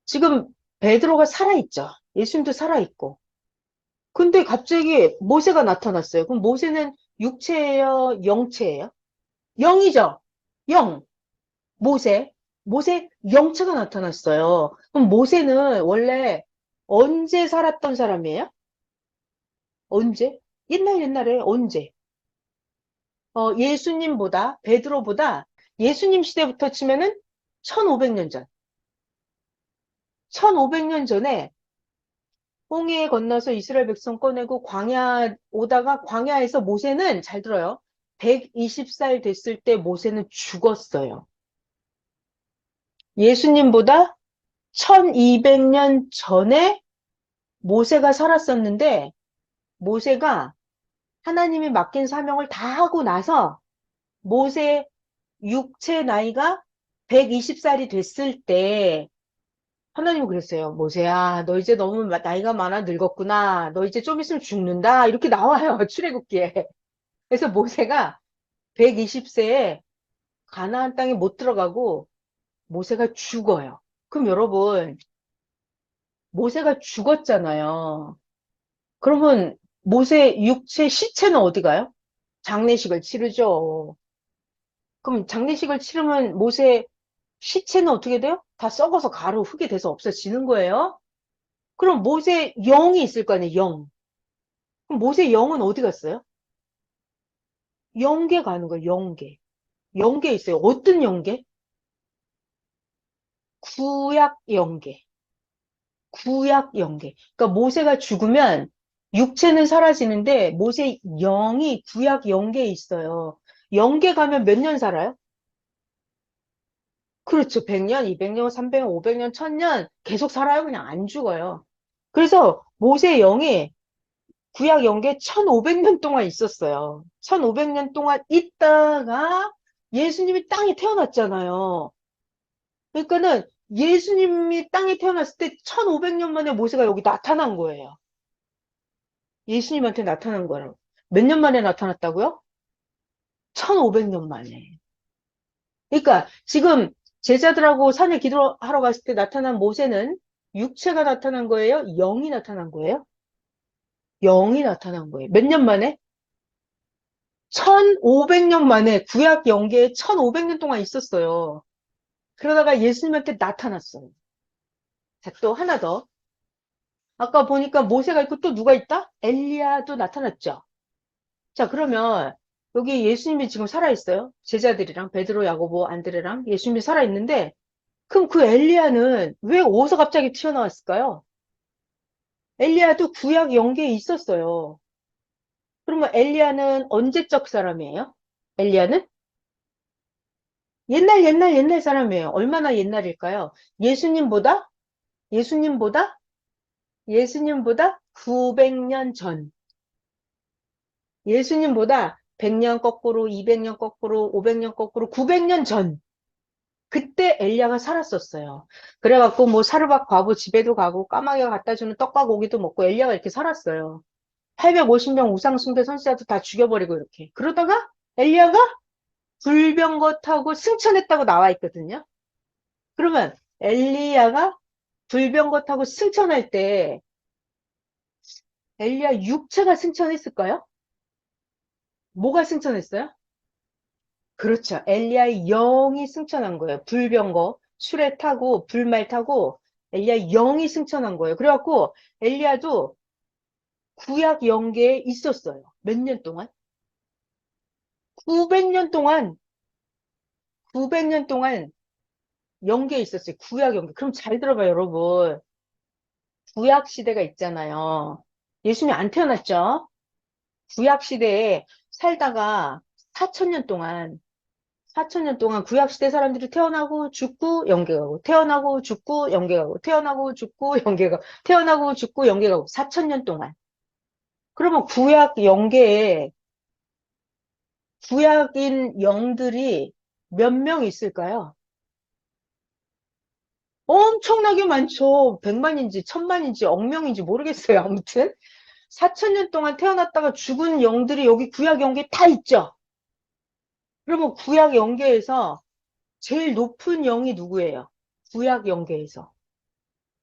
A: 지금 베드로가 살아있죠. 예수님도 살아있고. 근데 갑자기 모세가 나타났어요. 그럼 모세는 육체예요? 영체예요? 영이죠. 영. 모세. 모세 영체가 나타났어요. 그럼 모세는 원래 언제 살았던 사람이에요? 언제? 옛날에 언제? 예수님보다, 베드로보다 예수님 시대부터 치면은 1500년 전. 1500년 전에 홍해 건너서 이스라엘 백성 꺼내고 광야 오다가 광야에서 모세는 잘 들어요. 120살 됐을 때 모세는 죽었어요. 예수님보다 1200년 전에 모세가 살았었는데 모세가 하나님이 맡긴 사명을 다 하고 나서 모세 육체 나이가 120살이 됐을 때 하나님은 그랬어요. 모세야, 너 이제 너무 나이가 많아 늙었구나. 너 이제 좀 있으면 죽는다. 이렇게 나와요. 출애굽기에. 그래서 모세가 120세에 가나안 땅에 못 들어가고 모세가 죽어요. 그럼 여러분, 모세가 죽었잖아요. 그러면 모세 육체 시체는 어디 가요? 장례식을 치르죠. 그럼 장례식을 치르면 모세 시체는 어떻게 돼요? 다 썩어서 가루 흙이 돼서 없어지는 거예요. 그럼 모세 영이 있을 거 아니에요, 영. 그럼 모세 영은 어디 갔어요? 영계 가는 거예요, 영계. 영계 있어요. 어떤 영계? 구약 영계. 구약 영계. 그러니까 모세가 죽으면 육체는 사라지는데 모세 영이 구약 영계에 있어요. 영계 가면 몇 년 살아요? 그렇죠. 100년, 200년, 300년, 500년, 1000년 계속 살아요. 그냥 안 죽어요. 그래서 모세 영이 구약 연계 1500년 동안 있었어요. 1500년 동안 있다가 예수님이 땅에 태어났잖아요. 그러니까는 예수님이 땅에 태어났을 때 1500년 만에 모세가 여기 나타난 거예요. 예수님한테 나타난 거라고. 몇 년 만에 나타났다고요? 1500년 만에. 그러니까 지금 제자들하고 산에 기도하러 갔을 때 나타난 모세는 육체가 나타난 거예요? 영이 나타난 거예요? 영이 나타난 거예요. 몇 년 만에? 1500년 만에 구약 영계에 1500년 동안 있었어요. 그러다가 예수님한테 나타났어요. 자, 또 하나 더. 아까 보니까 모세가 있고 또 누가 있다? 엘리야도 나타났죠. 자, 그러면 여기 예수님이 지금 살아있어요. 제자들이랑 베드로, 야고보, 안드레랑 예수님이 살아있는데 그럼 그 엘리야는 왜 어디서 갑자기 튀어나왔을까요? 엘리야도 구약 영계에 있었어요. 그러면 엘리야는 언제적 사람이에요? 엘리야는? 옛날 사람이에요. 얼마나 옛날일까요? 예수님보다? 예수님보다? 예수님보다 900년 전. 예수님보다 100년 거꾸로, 200년 거꾸로, 500년 거꾸로, 900년 전. 그때 엘리야가 살았었어요. 그래갖고 뭐 사르밧 과부 집에도 가고 까마귀가 갖다 주는 떡과 고기도 먹고 엘리야가 이렇게 살았어요. 850명 우상 숭배 선지자도 다 죽여버리고 이렇게. 그러다가 엘리야가 불병거 타고 승천했다고 나와 있거든요. 그러면 엘리야가 불병거 타고 승천할 때 엘리야 육체가 승천했을까요? 뭐가 승천했어요? 그렇죠. 엘리야의 영이 승천한 거예요. 불병거, 수레 타고 불말 타고 엘리야의 영이 승천한 거예요. 그래갖고 엘리야도 구약 영계에 있었어요. 몇 년 동안? 900년 동안 900년 동안 영계에 있었어요. 구약 영계. 그럼 잘 들어봐요, 여러분. 구약 시대가 있잖아요. 예수님이 안 태어났죠? 구약 시대에 살다가 4천년 동안 4천년 동안 구약 시대 사람들이 태어나고 죽고 영계 가고 태어나고 죽고 영계 가고 태어나고 죽고 영계 가고 태어나고 죽고 영계 가고 4천년 동안. 그러면 구약 영계에 구약인 영들이 몇 명 있을까요? 엄청나게 많죠. 100만인지 1000만인지 억명인지 모르겠어요. 아무튼 4천년 동안 태어났다가 죽은 영들이 여기 구약 영계에 다 있죠. 그러면 구약 영계에서 제일 높은 영이 누구예요? 구약 영계에서.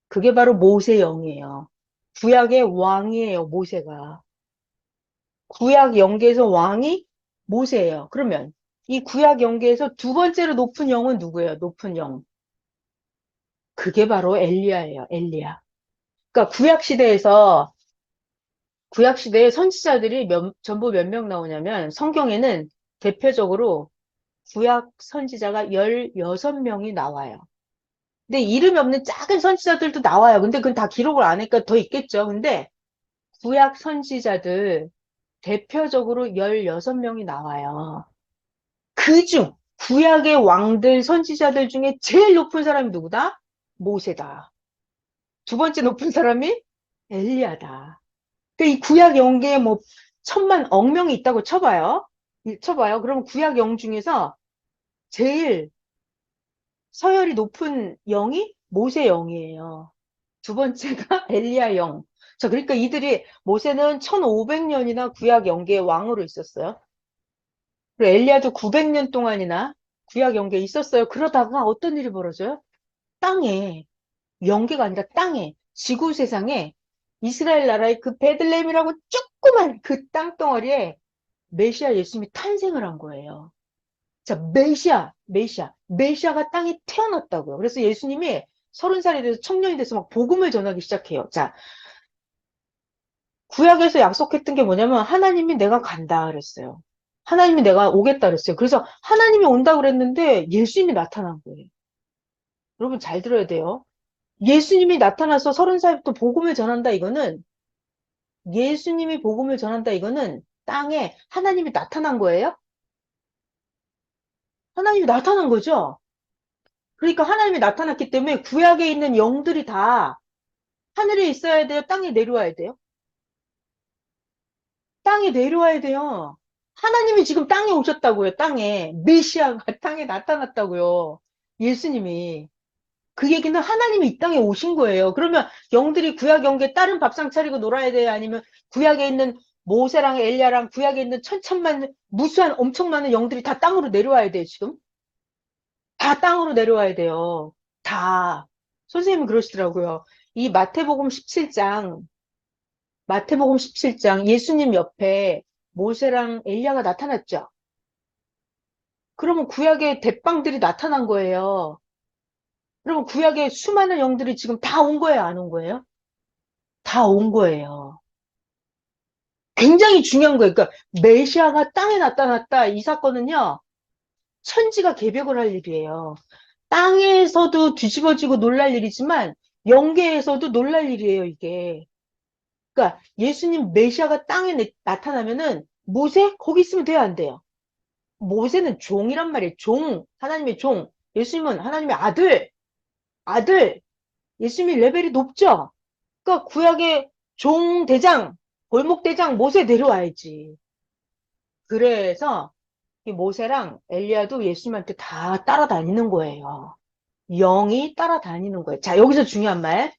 A: 그게 바로 모세 영이에요. 구약의 왕이에요, 모세가. 구약 영계에서 왕이 모세예요. 그러면 이 구약 영계에서 두 번째로 높은 영은 누구예요? 높은 영. 그게 바로 엘리야예요, 엘리야. 그러니까 구약 시대에 선지자들이 전부 몇 명 나오냐면 성경에는 대표적으로 구약 선지자가 16명이 나와요. 근데 이름이 없는 작은 선지자들도 나와요. 근데 그건 다 기록을 안 하니까 더 있겠죠. 근데 구약 선지자들 대표적으로 16명이 나와요. 그중 구약의 왕들 선지자들 중에 제일 높은 사람이 누구다? 모세다. 두 번째 높은 사람이 엘리야다. 그러니까 이 구약 영계에 뭐 천만 억명이 있다고 쳐봐요. 쳐봐요. 그러면 구약 영 중에서 제일 서열이 높은 영이 모세 영이에요. 두 번째가 엘리야 영. 자, 그러니까 이들이 모세는 1500년이나 구약 영계의 왕으로 있었어요. 그리고 엘리야도 900년 동안이나 구약 영계에 있었어요. 그러다가 어떤 일이 벌어져요? 땅에, 영계가 아니라 땅에, 지구 세상에 이스라엘 나라의 그 베들레헴이라고 조그만 그 땅덩어리에 메시아 예수님이 탄생을 한 거예요. 자, 메시아가 땅에 태어났다고요. 그래서 예수님이 30살이 돼서 청년이 돼서 막 복음을 전하기 시작해요. 자, 구약에서 약속했던 게 뭐냐면 하나님이 내가 간다 그랬어요. 하나님이 내가 오겠다 그랬어요. 그래서 하나님이 온다 그랬는데 예수님이 나타난 거예요. 여러분 잘 들어야 돼요. 예수님이 나타나서 30살부터 복음을 전한다 이거는 예수님이 복음을 전한다 이거는 땅에 하나님이 나타난 거예요? 하나님이 나타난 거죠? 그러니까 하나님이 나타났기 때문에 구약에 있는 영들이 다 하늘에 있어야 돼요? 땅에 내려와야 돼요? 땅에 내려와야 돼요. 하나님이 지금 땅에 오셨다고요. 땅에. 메시아가 땅에 나타났다고요. 예수님이. 그 얘기는 하나님이 이 땅에 오신 거예요. 그러면 영들이 구약 영계 다른 밥상 차리고 놀아야 돼요? 아니면 구약에 있는 모세랑 엘리야랑 구약에 있는 천천만 무수한 엄청 많은 영들이 다 땅으로 내려와야 돼요, 지금? 다 땅으로 내려와야 돼요. 다. 선생님이 그러시더라고요. 이 마태복음 17장 예수님 옆에 모세랑 엘리야가 나타났죠. 그러면 구약의 대빵들이 나타난 거예요. 그러면 구약의 수많은 영들이 지금 다 온 거예요, 안 온 거예요? 다 온 거예요. 굉장히 중요한 거예요. 그러니까 메시아가 땅에 나타났다. 이 사건은요, 천지가 개벽을 할 일이에요. 땅에서도 뒤집어지고 놀랄 일이지만 영계에서도 놀랄 일이에요, 이게. 그러니까 예수님 메시아가 땅에 나타나면은 모세 거기 있으면 돼요, 안 돼요? 모세는 종이란 말이에요. 종, 하나님의 종. 예수님은 하나님의 아들. 예수님이 레벨이 높죠? 그러니까 구약의 종 대장, 골목 대장 모세 내려와야지. 그래서 이 모세랑 엘리야도 예수님한테 다 따라다니는 거예요. 영이 따라다니는 거예요. 자, 여기서 중요한 말.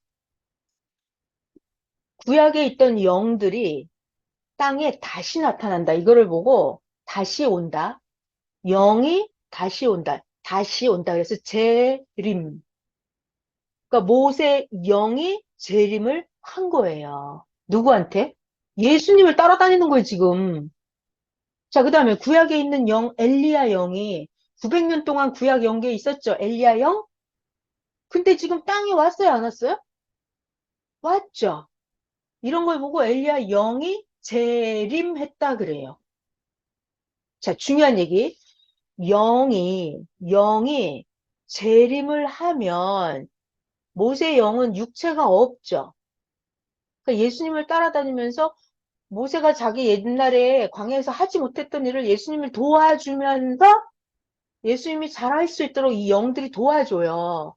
A: 구약에 있던 영들이 땅에 다시 나타난다. 이거를 보고 다시 온다. 영이 다시 온다. 다시 온다. 그래서 재림. 그러니까 모세 영이 재림을 한 거예요. 누구한테? 예수님을 따라다니는 거예요, 지금. 자, 그 다음에 구약에 있는 영, 엘리야 영이 900년 동안 구약 영계에 있었죠. 엘리야 영? 근데 지금 땅에 왔어요, 안 왔어요? 왔죠. 이런 걸 보고 엘리야 영이 재림했다 그래요. 자, 중요한 얘기. 영이 재림을 하면 모세 영은 육체가 없죠. 그러니까 예수님을 따라다니면서 모세가 자기 옛날에 광야에서 하지 못했던 일을 예수님을 도와주면서 예수님이 잘할 수 있도록 이 영들이 도와줘요.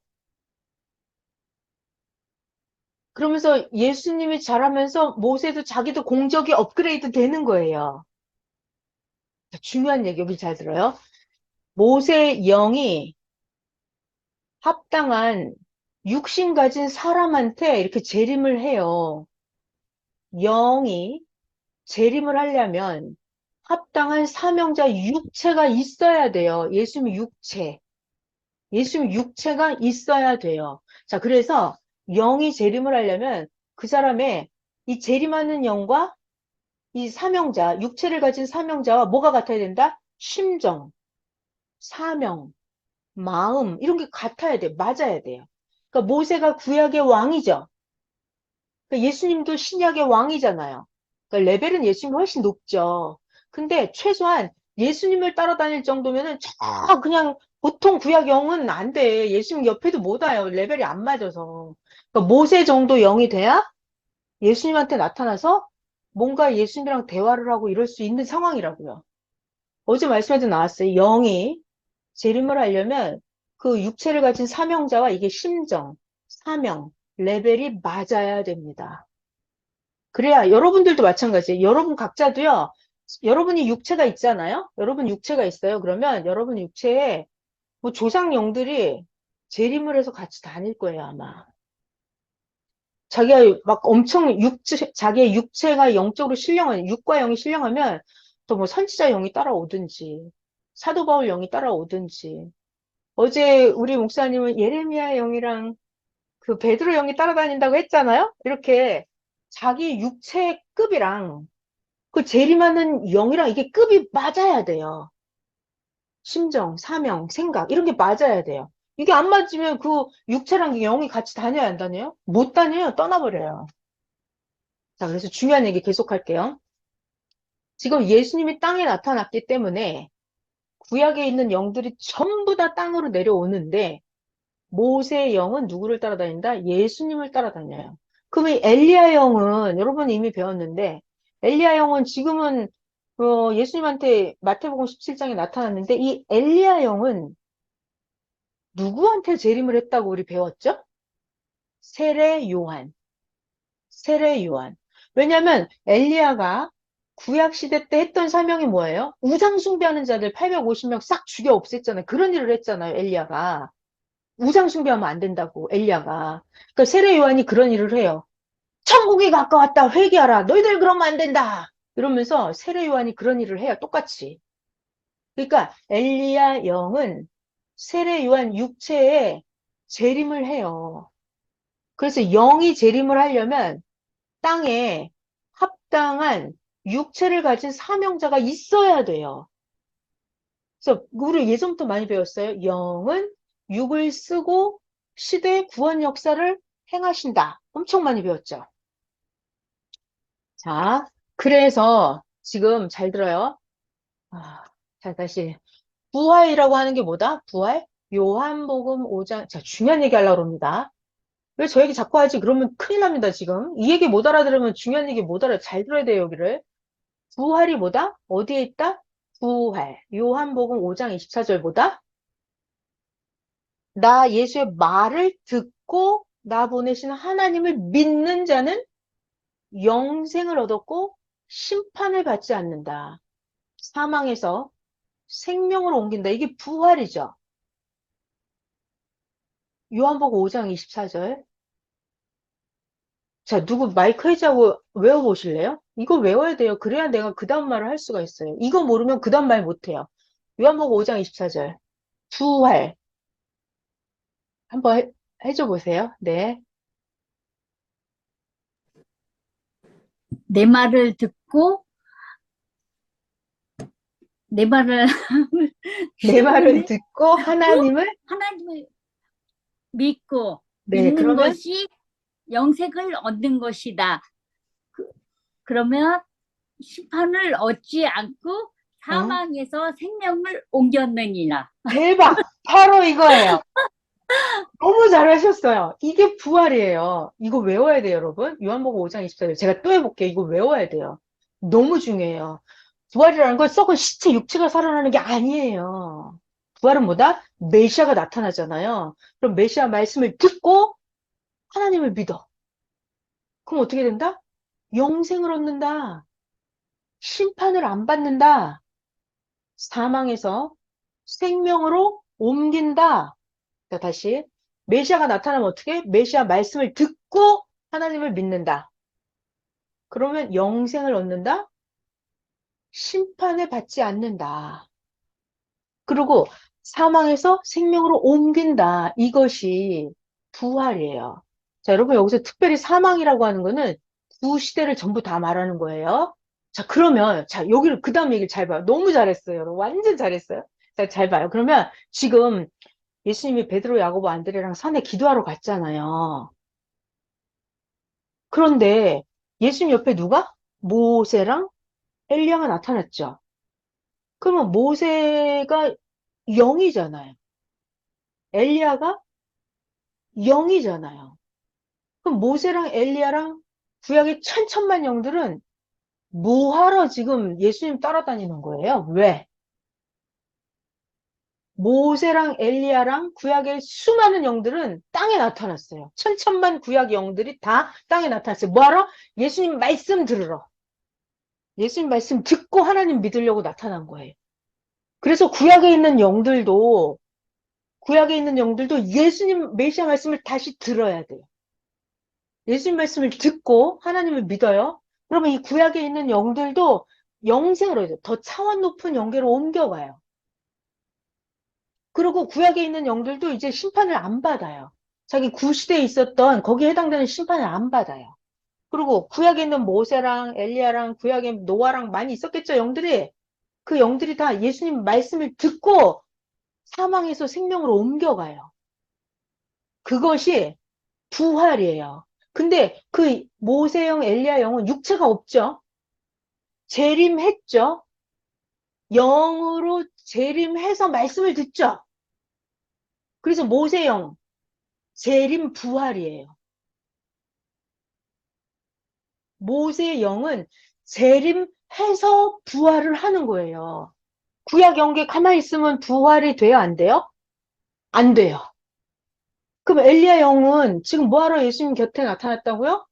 A: 그러면서 예수님이 잘하면서 모세도 자기도 공적이 업그레이드 되는 거예요. 중요한 얘기 여기 잘 들어요. 모세 영이 합당한 육신 가진 사람한테 이렇게 재림을 해요. 영이 재림을 하려면 합당한 사명자 육체가 있어야 돼요. 예수님 육체가 있어야 돼요. 자, 그래서 영이 재림을 하려면 그 사람의 이 재림하는 영과 이 사명자, 육체를 가진 사명자와 뭐가 같아야 된다? 심정, 사명, 마음, 이런 게 같아야 돼. 맞아야 돼요. 그러니까 모세가 구약의 왕이죠. 그러니까 예수님도 신약의 왕이잖아요. 그러니까 레벨은 예수님이 훨씬 높죠. 근데 최소한 예수님을 따라다닐 정도면은 그냥 보통 구약 영은 안 돼. 예수님 옆에도 못 와요. 레벨이 안 맞아서. 그러니까 모세 정도 영이 돼야 예수님한테 나타나서 뭔가 예수님이랑 대화를 하고 이럴 수 있는 상황이라고요. 어제 말씀에도 나왔어요. 영이 재림을 하려면 그 육체를 가진 사명자와 이게 심정, 사명, 레벨이 맞아야 됩니다. 그래야 여러분들도 마찬가지예요. 여러분 각자도요. 여러분이 육체가 있잖아요. 여러분 육체가 있어요. 그러면 여러분 육체에 뭐 조상 영들이 재림을 해서 같이 다닐 거예요, 아마. 자기가 막 엄청 자기의 육체가 영적으로 신령한, 육과 영이 신령하면 또 뭐 선지자 영이 따라오든지, 사도 바울 영이 따라오든지. 어제 우리 목사님은 예레미야 영이랑 그 베드로 영이 따라다닌다고 했잖아요? 이렇게 자기 육체급이랑 그 재림하는 영이랑 이게 급이 맞아야 돼요. 심정, 사명, 생각, 이런 게 맞아야 돼요. 이게 안 맞으면 그 육체랑 영이 같이 다녀야 안 다녀요? 못 다녀요. 떠나버려요. 자, 그래서 중요한 얘기 계속 할게요. 지금 예수님이 땅에 나타났기 때문에 구약에 있는 영들이 전부 다 땅으로 내려오는데 모세의 영은 누구를 따라다닌다? 예수님을 따라다녀요. 그럼 이 엘리야 영은 여러분 이미 배웠는데 엘리야 영은 지금은 예수님한테 마태복음 17장에 나타났는데 이 엘리야 영은 누구한테 재림을 했다고 우리 배웠죠? 세례 요한. 세례 요한. 왜냐하면 엘리야가 구약 시대 때 했던 사명이 뭐예요? 우상 숭배하는 자들 850명 싹 죽여 없앴잖아요. 그런 일을 했잖아요, 엘리야가. 우상 숭배하면 안 된다고, 엘리야가. 그러니까 세례 요한이 그런 일을 해요. 천국이 가까웠다, 회개하라. 너희들 그러면 안 된다. 이러면서 세례 요한이 그런 일을 해요, 똑같이. 그러니까 엘리야 영은 세례 요한 육체에 재림을 해요. 그래서 영이 재림을 하려면 땅에 합당한 육체를 가진 사명자가 있어야 돼요. 그래서 우리 예전부터 많이 배웠어요. 영은 육을 쓰고 시대의 구원 역사를 행하신다. 엄청 많이 배웠죠. 자, 그래서 지금 잘 들어요. 자, 다시. 부활이라고 하는 게 뭐다? 부활? 요한복음 5장. 자, 중요한 얘기 하려고 합니다. 왜 저 얘기 자꾸 하지? 그러면 큰일 납니다, 지금. 이 얘기 못 알아들으면 중요한 얘기 못 알아. 잘 들어야 돼요, 여기를. 부활이 뭐다? 어디에 있다? 부활. 요한복음 5장 24절보다 나 예수의 말을 듣고 나 보내신 하나님을 믿는 자는 영생을 얻었고 심판을 받지 않는다. 사망에서 생명으로 옮긴다. 이게 부활이죠. 요한복음 5장 24절. 자, 누구 마이크 해자고 외워보실래요? 이거 외워야 돼요. 그래야 내가 그 다음 말을 할 수가 있어요. 이거 모르면 그 다음 말 못해요. 요한복음 5장 24절. 부활. 한번 해줘 보세요. 네.
D: 내 말을 듣고 내 말을
A: 내 말을
D: 듣고
A: 듣고 하나님을,
D: 하나님을 믿고
A: 네,
D: 믿는
A: 그러면,
D: 것이 영생을 얻는 것이다. 그러면 심판을 얻지 않고
A: 어?
D: 사망에서 생명을 옮겼느니라.
A: 대박! 바로 이거예요. 너무 잘하셨어요. 이게 부활이에요. 이거 외워야 돼요, 여러분. 요한복음 5장 24절. 제가 또 해볼게요. 이거 외워야 돼요. 너무 중요해요. 부활이라는 건 썩은 시체 육체가 살아나는 게 아니에요. 부활은 뭐다? 메시아가 나타나잖아요. 그럼 메시아 말씀을 듣고 하나님을 믿어. 그럼 어떻게 된다? 영생을 얻는다. 심판을 안 받는다. 사망에서 생명으로 옮긴다. 자, 다시. 메시아가 나타나면 어떻게? 메시아 말씀을 듣고 하나님을 믿는다. 그러면 영생을 얻는다? 심판을 받지 않는다. 그리고 사망에서 생명으로 옮긴다. 이것이 부활이에요. 자, 여러분 여기서 특별히 사망이라고 하는 거는 두 시대를 전부 다 말하는 거예요. 자, 그러면 자, 여기를 그다음 얘기를 잘 봐요. 너무 잘했어요. 여러분. 완전 잘했어요. 자, 잘 봐요. 그러면 지금 예수님이 베드로, 야고보, 안드레랑 산에 기도하러 갔잖아요. 그런데 예수님 옆에 누가? 모세랑 엘리야가 나타났죠. 그러면 모세가 영이잖아요. 엘리야가 영이잖아요. 그럼 모세랑 엘리야랑 구약의 천천만 영들은 뭐하러 지금 예수님 따라다니는 거예요? 왜? 모세랑 엘리야랑 구약의 수많은 영들은 땅에 나타났어요. 천천만 구약 영들이 다 땅에 나타났어요. 뭐하러? 예수님 말씀 들으러. 예수님 말씀 듣고 하나님 믿으려고 나타난 거예요. 그래서 구약에 있는 영들도 예수님 메시아 말씀을 다시 들어야 돼요. 예수님 말씀을 듣고 하나님을 믿어요. 그러면 이 구약에 있는 영들도 영생으로 해요. 더 차원 높은 영계로 옮겨가요. 그리고 구약에 있는 영들도 이제 심판을 안 받아요. 자기 구시대에 있었던 거기에 해당되는 심판을 안 받아요. 그리고 구약에 있는 모세랑 엘리야랑 구약에 노아랑 많이 있었겠죠, 영들이. 그 영들이 다 예수님 말씀을 듣고 사망에서 생명으로 옮겨가요. 그것이 부활이에요. 근데 그 모세영, 엘리야 영은 육체가 없죠. 재림했죠. 영으로 재림해서 말씀을 듣죠. 그래서 모세영, 재림 부활이에요. 모세의 영은 재림해서 부활을 하는 거예요. 구약 영계 가만히 있으면 부활이 돼요? 안 돼요? 안 돼요. 그럼 엘리야 영은 지금 뭐하러 예수님 곁에 나타났다고요?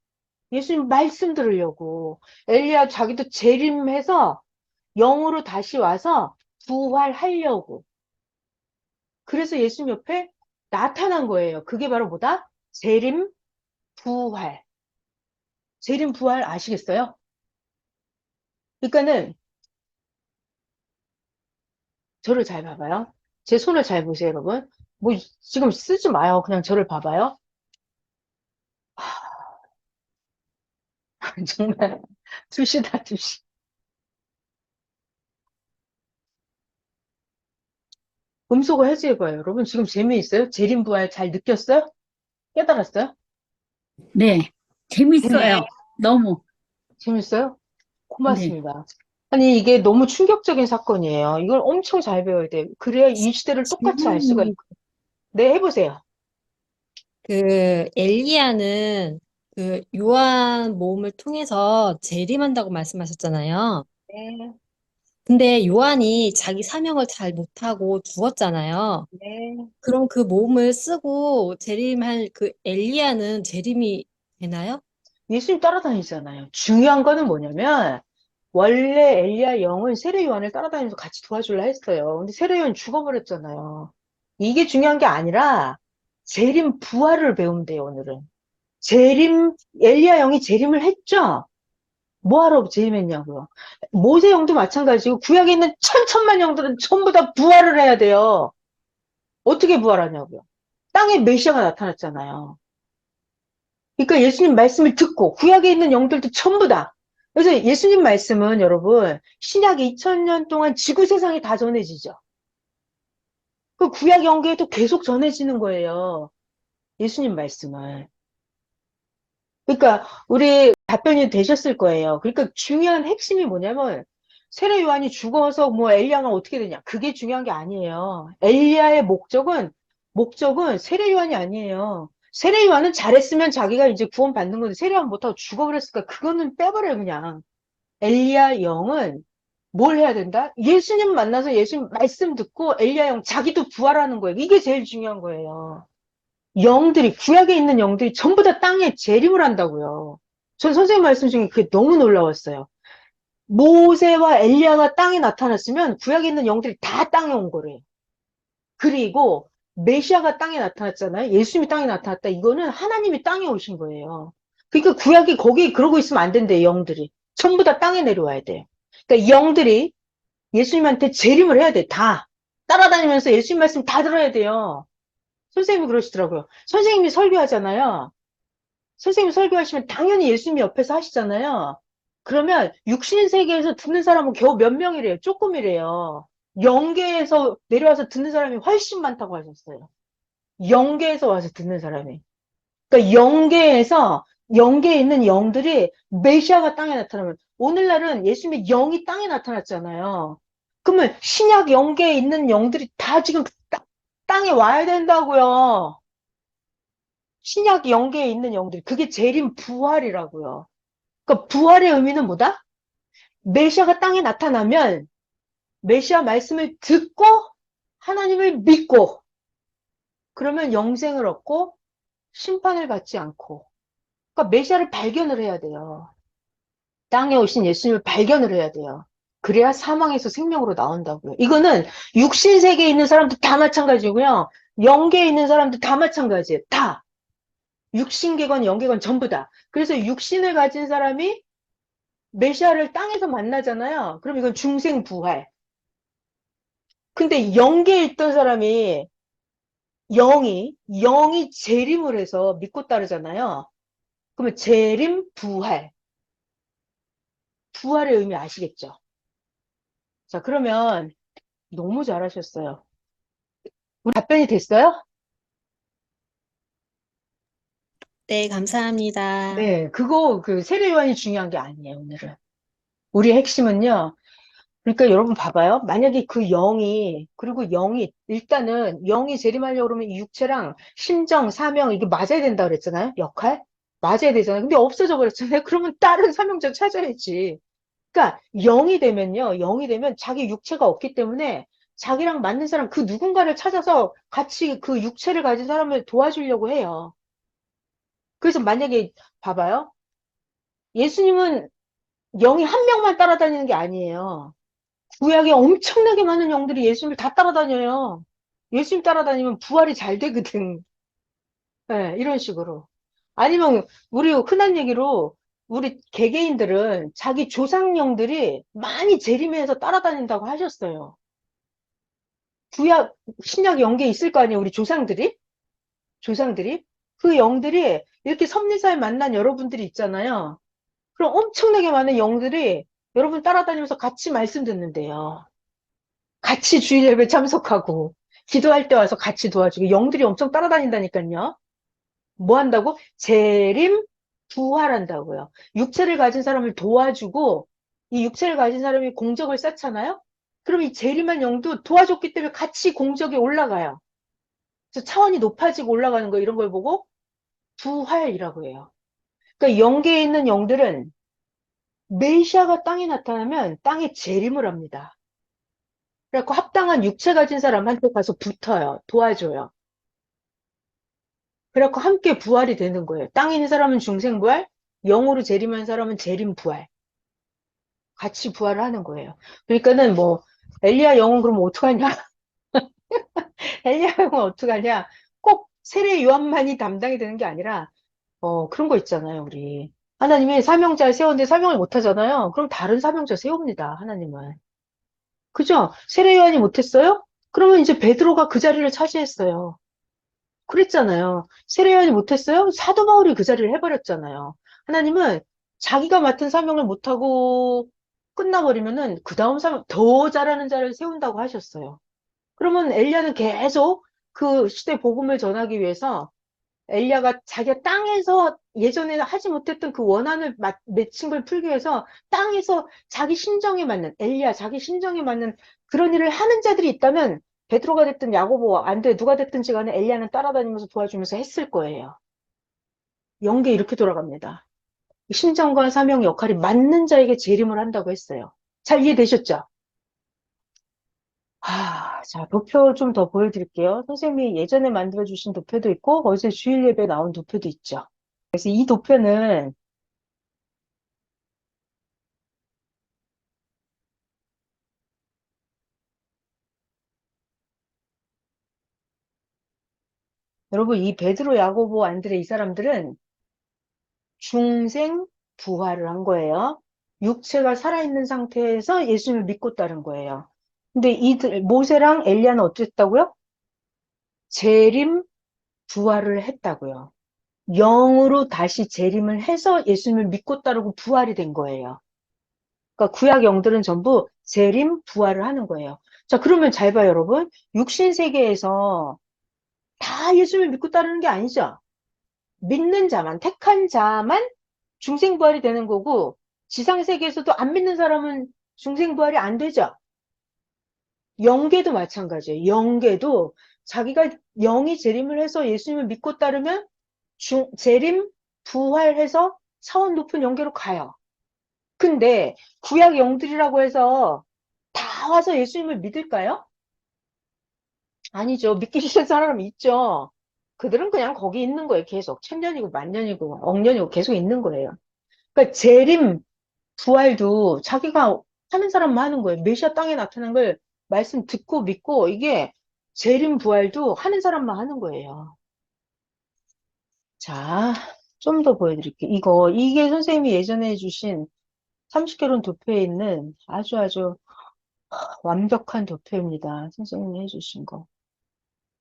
A: 예수님 말씀 들으려고. 엘리야 자기도 재림해서 영으로 다시 와서 부활하려고. 그래서 예수님 옆에 나타난 거예요. 그게 바로 뭐다? 재림 부활. 재림 부활 아시겠어요? 그러니까는 저를 잘 봐봐요. 제 손을 잘 보세요, 여러분. 뭐, 지금 쓰지 마요. 그냥 저를 봐봐요. 정말, 두시다, 두시. 음소거 해질 거예요. 여러분, 지금 재미있어요? 재림부활 잘 느꼈어요? 깨달았어요?
D: 네, 재밌어요. 너무.
A: 재밌어요?
D: 네.
A: 고맙습니다. 아니, 이게 너무 충격적인 사건이에요. 이걸 엄청 잘 배워야 돼요. 그래야 이 시대를 똑같이 알 수가
B: 질문이
A: 있고. 네, 해보세요.
B: 그 엘리야는 그 요한 모험을 통해서 재림한다고 말씀하셨잖아요.
A: 네,
B: 근데 요한이 자기 사명을 잘 못하고 죽었잖아요.
A: 네.
B: 그럼 그 모험을 쓰고 재림할 그 엘리야는 재림이 되나요?
A: 예수님 따라다니잖아요. 중요한 거는 뭐냐면, 원래 엘리야 영은 세례 요한을 따라다니면서 같이 도와주려 했어요. 근데 세례 요한 죽어버렸잖아요. 이게 중요한 게 아니라, 재림 부활을 배우면 돼요, 오늘은. 재림, 엘리야 영이 재림을 했죠? 뭐하러 재림했냐고요. 모세 영도 마찬가지고, 구약에 있는 천천만 영들은 전부 다 부활을 해야 돼요. 어떻게 부활하냐고요. 땅에 메시아가 나타났잖아요. 그러니까 예수님 말씀을 듣고 구약에 있는 영들도 전부 다. 그래서 예수님 말씀은 여러분 신약 2000년 동안 지구 세상에 다 전해지죠. 그 구약 영계에도 계속 전해지는 거예요. 예수님 말씀을. 그러니까 우리 답변이 되셨을 거예요. 그러니까 중요한 핵심이 뭐냐면 세례 요한이 죽어서 뭐 엘리야가 어떻게 되냐. 그게 중요한 게 아니에요. 엘리야의 목적은 세례 요한이 아니에요. 세례 요한은 잘했으면 자기가 이제 구원받는 건데 세례 요한 못하고 죽어버렸으니까 그거는 빼버려요, 그냥. 엘리야 영은 뭘 해야 된다? 예수님 만나서 예수님 말씀 듣고 엘리야 영 자기도 부활하는 거예요. 이게 제일 중요한 거예요. 영들이, 구약에 있는 영들이 전부 다 땅에 재림을 한다고요. 전 선생님 말씀 중에 그게 너무 놀라웠어요. 모세와 엘리야가 땅에 나타났으면 구약에 있는 영들이 다 땅에 온 거래요. 그리고 메시아가 땅에 나타났잖아요. 예수님이 땅에 나타났다. 이거는 하나님이 땅에 오신 거예요. 그러니까 구약이 거기 그러고 있으면 안 된대요, 영들이. 전부 다 땅에 내려와야 돼요. 그러니까 영들이 예수님한테 재림을 해야 돼, 다. 따라다니면서 예수님 말씀 다 들어야 돼요. 선생님이 그러시더라고요. 선생님이 설교하잖아요. 선생님이 설교하시면 당연히 예수님이 옆에서 하시잖아요. 그러면 육신 세계에서 듣는 사람은 겨우 몇 명이래요. 조금이래요. 영계에서 내려와서 듣는 사람이 훨씬 많다고 하셨어요. 영계에서 와서 듣는 사람이. 그러니까 영계에 있는 영들이 메시아가 땅에 나타나면 오늘날은 예수님의 영이 땅에 나타났잖아요. 그러면 신약 영계에 있는 영들이 다 지금 땅에 와야 된다고요. 신약 영계에 있는 영들, 그게 재림 부활이라고요. 그러니까 부활의 의미는 뭐다? 메시아가 땅에 나타나면 메시아 말씀을 듣고 하나님을 믿고 그러면 영생을 얻고 심판을 받지 않고 그러니까 메시아를 발견을 해야 돼요. 땅에 오신 예수님을 발견을 해야 돼요. 그래야 사망에서 생명으로 나온다고요. 이거는 육신 세계에 있는 사람도 다 마찬가지고요. 영계에 있는 사람도 다 마찬가지예요. 다. 육신계건 영계건 전부 다. 그래서 육신을 가진 사람이 메시아를 땅에서 만나잖아요. 그럼 이건 중생부활. 근데 영계에 있던 사람이 영이 재림을 해서 믿고 따르잖아요. 그러면 재림 부활. 부활의 의미 아시겠죠? 자, 그러면 너무 잘하셨어요. 우리 답변이 됐어요?
B: 네, 감사합니다.
A: 네, 그 세례 요한이 중요한 게 아니에요, 오늘은. 우리의 핵심은요. 그러니까 여러분 봐봐요. 만약에 그리고 일단은 영이 재림하려고 그러면 이 육체랑 심정, 사명, 이게 맞아야 된다 그랬잖아요? 역할? 맞아야 되잖아요. 근데 없어져 버렸잖아요. 그러면 다른 사명자 찾아야지. 그러니까 영이 되면 자기 육체가 없기 때문에 자기랑 맞는 사람, 그 누군가를 찾아서 같이 그 육체를 가진 사람을 도와주려고 해요. 그래서 만약에 봐봐요. 예수님은 영이 한 명만 따라다니는 게 아니에요. 구약에 엄청나게 많은 영들이 예수님을 다 따라다녀요. 예수님 따라다니면 부활이 잘 되거든. 네, 이런 식으로. 아니면 우리 흔한 얘기로 우리 개개인들은 자기 조상령들이 많이 재림해서 따라다닌다고 하셨어요. 구약, 신약 영계에 있을 거 아니에요, 우리 조상들이? 조상들이? 그 영들이 이렇게 섭리사에 만난 여러분들이 있잖아요. 그럼 엄청나게 많은 영들이 여러분 따라다니면서 같이 말씀 듣는데요. 같이 주일 예배 참석하고, 기도할 때 와서 같이 도와주고, 영들이 엄청 따라다닌다니까요. 뭐 한다고? 재림, 부활한다고요. 육체를 가진 사람을 도와주고, 이 육체를 가진 사람이 공적을 쌓잖아요? 그럼 이 재림한 영도 도와줬기 때문에 같이 공적에 올라가요. 그래서 차원이 높아지고 올라가는 거, 이런 걸 보고 부활이라고 해요. 그러니까 영계에 있는 영들은 메시아가 땅에 나타나면 땅에 재림을 합니다. 그래갖고 합당한 육체 가진 사람한테 가서 붙어요. 도와줘요. 그래갖고 함께 부활이 되는 거예요. 땅에 있는 사람은 중생부활, 영으로 재림한 사람은 재림부활. 같이 부활을 하는 거예요. 그러니까는 뭐, 엘리야 영은 그럼 어떡하냐? 엘리야 영은 어떡하냐? 꼭 세례 요한만이 담당이 되는 게 아니라, 그런 거 있잖아요, 우리. 하나님이 사명자를 세웠는데 사명을 못 하잖아요. 그럼 다른 사명자 세웁니다, 하나님은. 그죠? 세례 요한이 못했어요? 그러면 이제 베드로가 그 자리를 차지했어요. 그랬잖아요. 세례 요한이 못했어요? 사도 바울이 그 자리를 해버렸잖아요. 하나님은 자기가 맡은 사명을 못하고 끝나버리면은 그 다음 사명 더 잘하는 자를 세운다고 하셨어요. 그러면 엘리야는 계속 그 시대 복음을 전하기 위해서 엘리야가 자기가 땅에서 예전에 하지 못했던 그 원한을 맺힌 걸 풀기 위해서 땅에서 자기 심정에 맞는 엘리야 자기 심정에 맞는 그런 일을 하는 자들이 있다면 베드로가 됐든 야고보 안 돼 누가 됐든지 간에 엘리야는 따라다니면서 도와주면서 했을 거예요. 영계 이렇게 돌아갑니다. 심정과 사명 역할이 맞는 자에게 재림을 한다고 했어요. 잘 이해되셨죠? 자, 도표 좀 더 보여드릴게요. 선생님이 예전에 만들어주신 도표도 있고, 어제 주일 예배 나온 도표도 있죠. 그래서 이 도표는 여러분 이 베드로, 야고보, 안드레 이 사람들은 중생 부활을 한 거예요. 육체가 살아있는 상태에서 예수님을 믿고 따른 거예요. 근데 이들 모세랑 엘리야는 어땠다고요? 재림 부활을 했다고요. 영으로 다시 재림을 해서 예수님을 믿고 따르고 부활이 된 거예요. 그러니까 구약 영들은 전부 재림 부활을 하는 거예요. 자, 그러면 잘 봐요, 여러분. 육신 세계에서 다 예수님을 믿고 따르는 게 아니죠. 믿는 자만, 택한 자만 중생부활이 되는 거고, 지상세계에서도 안 믿는 사람은 중생부활이 안 되죠. 영계도 마찬가지예요. 영계도 자기가 영이 재림을 해서 예수님을 믿고 따르면 재림, 부활해서 차원 높은 영계로 가요. 근데 구약 영들이라고 해서 다 와서 예수님을 믿을까요? 아니죠. 믿기 싫은 사람이 있죠. 그들은 그냥 거기 있는 거예요. 계속. 천년이고 만년이고 억년이고 계속 있는 거예요. 그러니까 재림, 부활도 자기가 하는 사람만 하는 거예요. 메시아 땅에 나타난 걸 말씀 듣고 믿고 이게 재림, 부활도 하는 사람만 하는 거예요. 자, 좀 더 보여드릴게요. 이게 선생님이 예전에 해주신 30개론 도표에 있는 아주 완벽한 도표입니다. 선생님이 해주신 거.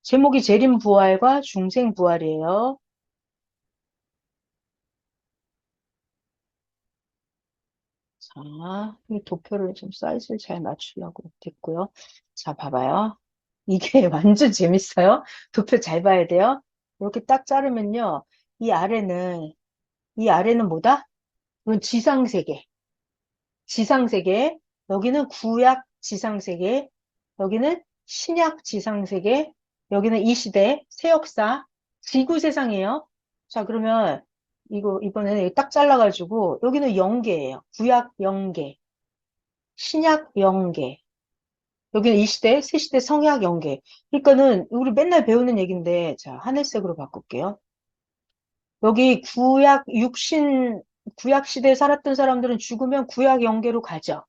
A: 제목이 재림 부활과 중생 부활이에요. 자, 이 도표를 좀 사이즈를 잘 맞추려고 됐고요. 자, 봐봐요. 이게 완전 재밌어요. 도표 잘 봐야 돼요. 이렇게 딱 자르면요. 이 아래는 뭐다? 이건 지상세계. 지상세계. 여기는 구약 지상세계. 여기는 신약 지상세계. 여기는 이 시대, 새 역사, 지구 세상이에요. 자, 그러면 이번에는 딱 잘라가지고 여기는 영계예요. 구약 영계, 신약 영계. 여기는 이 시대, 새 시대 성약 영계. 그러니까는 우리 맨날 배우는 얘기인데, 자, 하늘색으로 바꿀게요. 여기 구약 시대에 살았던 사람들은 죽으면 구약 영계로 가죠.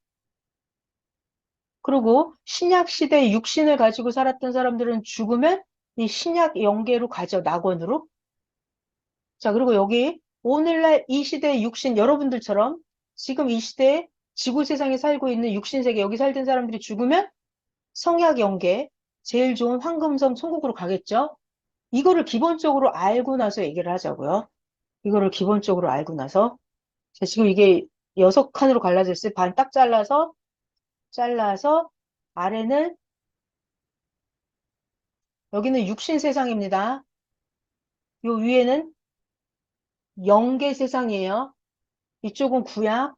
A: 그리고 신약 시대 육신을 가지고 살았던 사람들은 죽으면 이 신약 영계로 가죠. 낙원으로. 자, 그리고 여기 오늘날 이 시대의 육신 여러분들처럼 지금 이 시대에 지구 세상에 살고 있는 육신 세계 여기 살던 사람들이 죽으면 성약 영계, 제일 좋은 황금성 천국으로 가겠죠? 이거를 기본적으로 알고 나서 얘기를 하자고요. 이거를 기본적으로 알고 나서. 자, 지금 이게 6칸으로 갈라졌어요. 반 딱 잘라서, 아래는, 여기는 육신 세상입니다. 요 위에는 영계 세상이에요. 이쪽은 구약,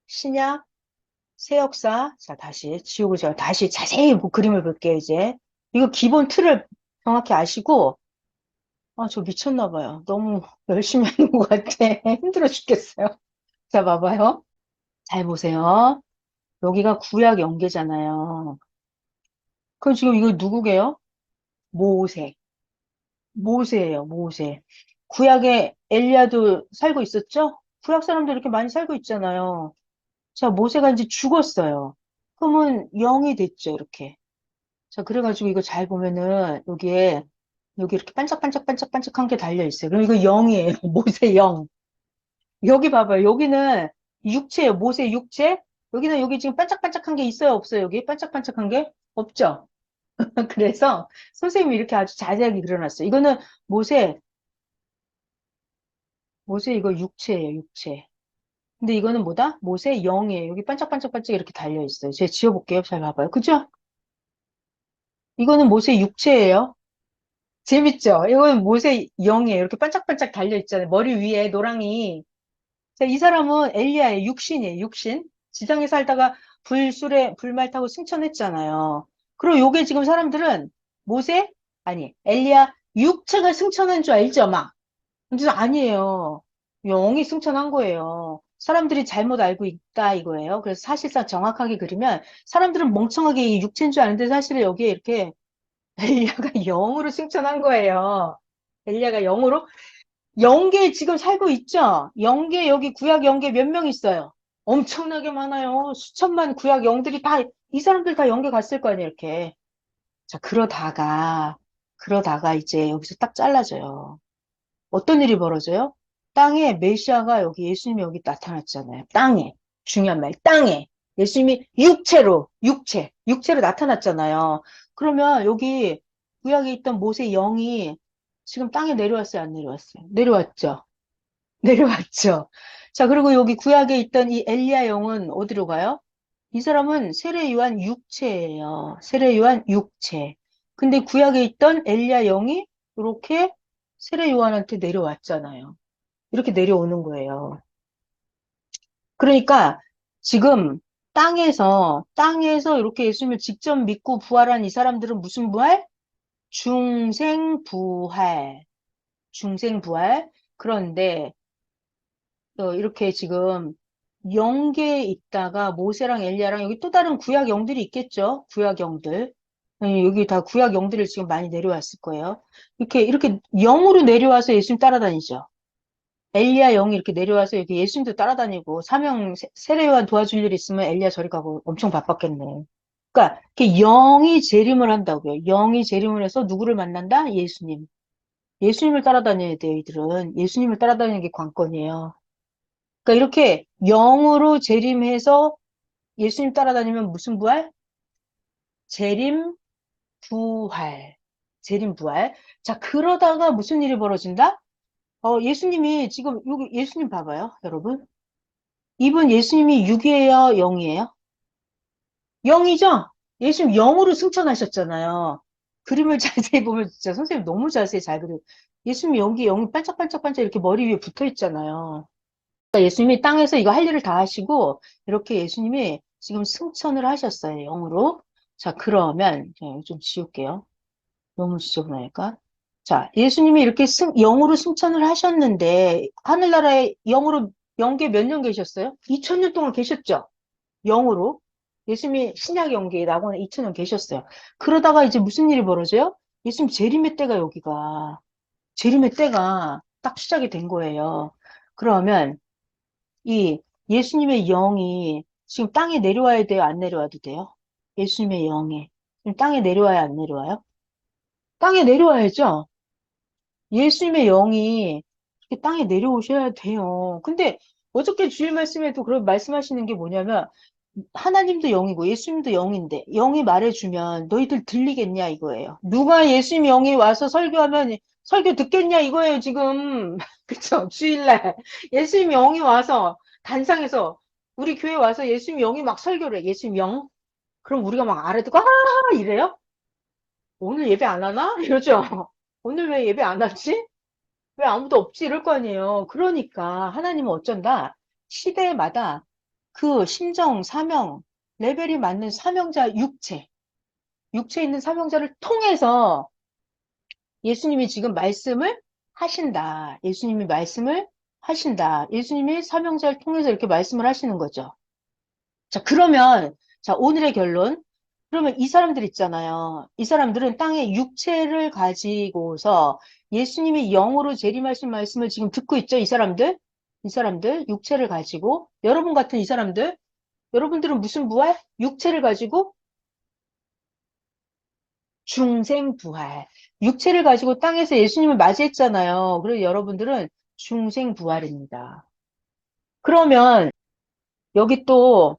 A: 신약, 새역사. 자, 다시 지우고 제가 다시 자세히 그림을 볼게요, 이제. 이거 기본 틀을 정확히 아시고, 아, 저 미쳤나 봐요. 너무 열심히 하는 것 같아. 힘들어 죽겠어요. 자, 봐봐요. 잘 보세요. 여기가 구약 영계잖아요. 그럼 지금 이거 누구게요? 모세. 모세예요, 모세. 구약에 엘리야도 살고 있었죠? 구약 사람들 이렇게 많이 살고 있잖아요. 자, 모세가 이제 죽었어요. 그러면 영이 됐죠, 이렇게. 자, 그래가지고 이거 잘 보면은 여기 이렇게 반짝반짝반짝반짝한 게 달려 있어요. 그럼 이거 영이에요. 모세 영. 여기 봐봐요. 여기는 육체예요. 모세 육체. 여기는 여기 지금 반짝반짝한 게 있어요, 없어요? 여기 반짝반짝한 게 없죠? 그래서 선생님이 이렇게 아주 자세하게 그려놨어요. 이거는 모세, 모세 이거 육체예요, 육체. 근데 이거는 뭐다? 모세 영이에요. 여기 반짝반짝반짝 이렇게 달려 있어요. 제가 지워볼게요. 잘 봐봐요. 그죠? 이거는 모세 육체예요. 재밌죠? 이거는 모세 영이에요. 이렇게 반짝반짝 달려 있잖아요. 머리 위에 노랑이. 자, 이 사람은 엘리야의 육신이에요, 육신. 지상에 살다가 불말 타고 승천했잖아요. 그리고 요게 지금 사람들은 모세? 아니, 엘리야 육체가 승천한 줄 알죠, 막. 근데 아니에요. 영이 승천한 거예요. 사람들이 잘못 알고 있다 이거예요. 그래서 사실상 정확하게 그리면 사람들은 멍청하게 이 육체인 줄 아는데 사실은 여기에 이렇게 엘리야가 영으로 승천한 거예요. 엘리야가 영으로 영계 지금 살고 있죠? 영계 여기 구약 영계 몇 명 있어요? 엄청나게 많아요. 수천만 구약 영들이 다 이 사람들 다 영계 갔을 거 아니에요, 이렇게. 자, 그러다가 이제 여기서 딱 잘라져요. 어떤 일이 벌어져요? 땅에 메시아가 여기 예수님이 여기 나타났잖아요. 땅에. 중요한 말. 땅에. 예수님이 육체로 나타났잖아요. 그러면 여기 구약에 있던 모세 영이 지금 땅에 내려왔어요, 안 내려왔어요? 내려왔죠. 내려왔죠. 자, 그리고 여기 구약에 있던 이 엘리야 영은 어디로 가요? 이 사람은 세례 요한 육체예요. 세례 요한 육체. 근데 구약에 있던 엘리야 영이 이렇게 세례 요한한테 내려왔잖아요. 이렇게 내려오는 거예요. 그러니까 지금 땅에서 이렇게 예수님을 직접 믿고 부활한 이 사람들은 무슨 부활? 중생부활. 중생부활. 그런데 이렇게 지금 영계에 있다가 모세랑 엘리야랑 여기 또 다른 구약 영들이 있겠죠? 구약 영들. 여기 다 구약 영들을 지금 많이 내려왔을 거예요. 이렇게 영으로 내려와서 예수님 따라다니죠. 엘리야 영이 이렇게 내려와서 여기 예수님도 따라다니고 세례요한 도와줄 일 있으면 엘리야 저리 가고 엄청 바빴겠네. 그러니까 이렇게 영이 재림을 한다고요. 영이 재림을 해서 누구를 만난다? 예수님. 예수님을 따라다녀야 돼요, 이들은. 예수님을 따라다니는 게 관건이에요. 그러니까 이렇게 영으로 재림해서 예수님 따라다니면 무슨 부활? 재림 부활. 재림 부활. 자, 그러다가 무슨 일이 벌어진다? 예수님이 지금 여기 예수님 봐봐요, 여러분. 이분 예수님이 6이에요, 0이에요? 0이죠? 예수님 0으로 승천하셨잖아요. 그림을 자세히 보면 진짜 선생님 너무 자세히 잘 그려요. 예수님이 여기 0이 반짝반짝반짝 이렇게 머리 위에 붙어 있잖아요. 그러니까 예수님이 땅에서 이거 할 일을 다 하시고 이렇게 예수님이 지금 승천을 하셨어요, 0으로. 자, 그러면 좀 지울게요. 너무 지저분하니까. 자, 예수님이 이렇게 0으로 승천을 하셨는데 하늘나라에 0으로 영계 몇 년 계셨어요? 2000년 동안 계셨죠? 0으로. 예수님이 신약 영계에 나고는 2000년 계셨어요. 그러다가 이제 무슨 일이 벌어져요? 예수님 재림의 때가 여기가 재림의 때가 딱 시작이 된 거예요. 그러면 이 예수님의 영이 지금 땅에 내려와야 돼요? 안 내려와도 돼요? 예수님의 영이 지금 땅에 내려와야 안 내려와요? 땅에 내려와야죠? 예수님의 영이 이렇게 땅에 내려오셔야 돼요. 근데 어저께 주일 말씀에도 그런 말씀하시는 게 뭐냐면 하나님도 영이고 예수님도 영인데 영이 말해주면 너희들 들리겠냐 이거예요. 누가 예수님 영이 와서 설교하면 설교 듣겠냐 이거예요 지금. 그쵸? 주일날 예수님 영이 와서 단상에서 우리 교회 와서 예수님 영이 막 설교를 해. 예수님 영? 그럼 우리가 막 알아듣고 아 이래요? 오늘 예배 안 하나? 이러죠. 오늘 왜 예배 안 하지? 왜 아무도 없지? 이럴 거 아니에요. 그러니까 하나님은 어쩐다? 시대마다 그 심정, 사명, 레벨이 맞는 사명자 육체에 있는 사명자를 통해서 예수님이 지금 말씀을 하신다. 예수님이 말씀을 하신다. 예수님이 사명자를 통해서 이렇게 말씀을 하시는 거죠. 자, 그러면, 자, 오늘의 결론. 그러면 이 사람들 있잖아요. 이 사람들은 땅의 육체를 가지고서 예수님이 영으로 재림하신 말씀을 지금 듣고 있죠. 이 사람들, 육체를 가지고, 여러분 같은 이 사람들, 여러분들은 무슨 부활? 육체를 가지고 중생부활. 육체를 가지고 땅에서 예수님을 맞이했잖아요. 그래서 여러분들은 중생부활입니다. 그러면 여기 또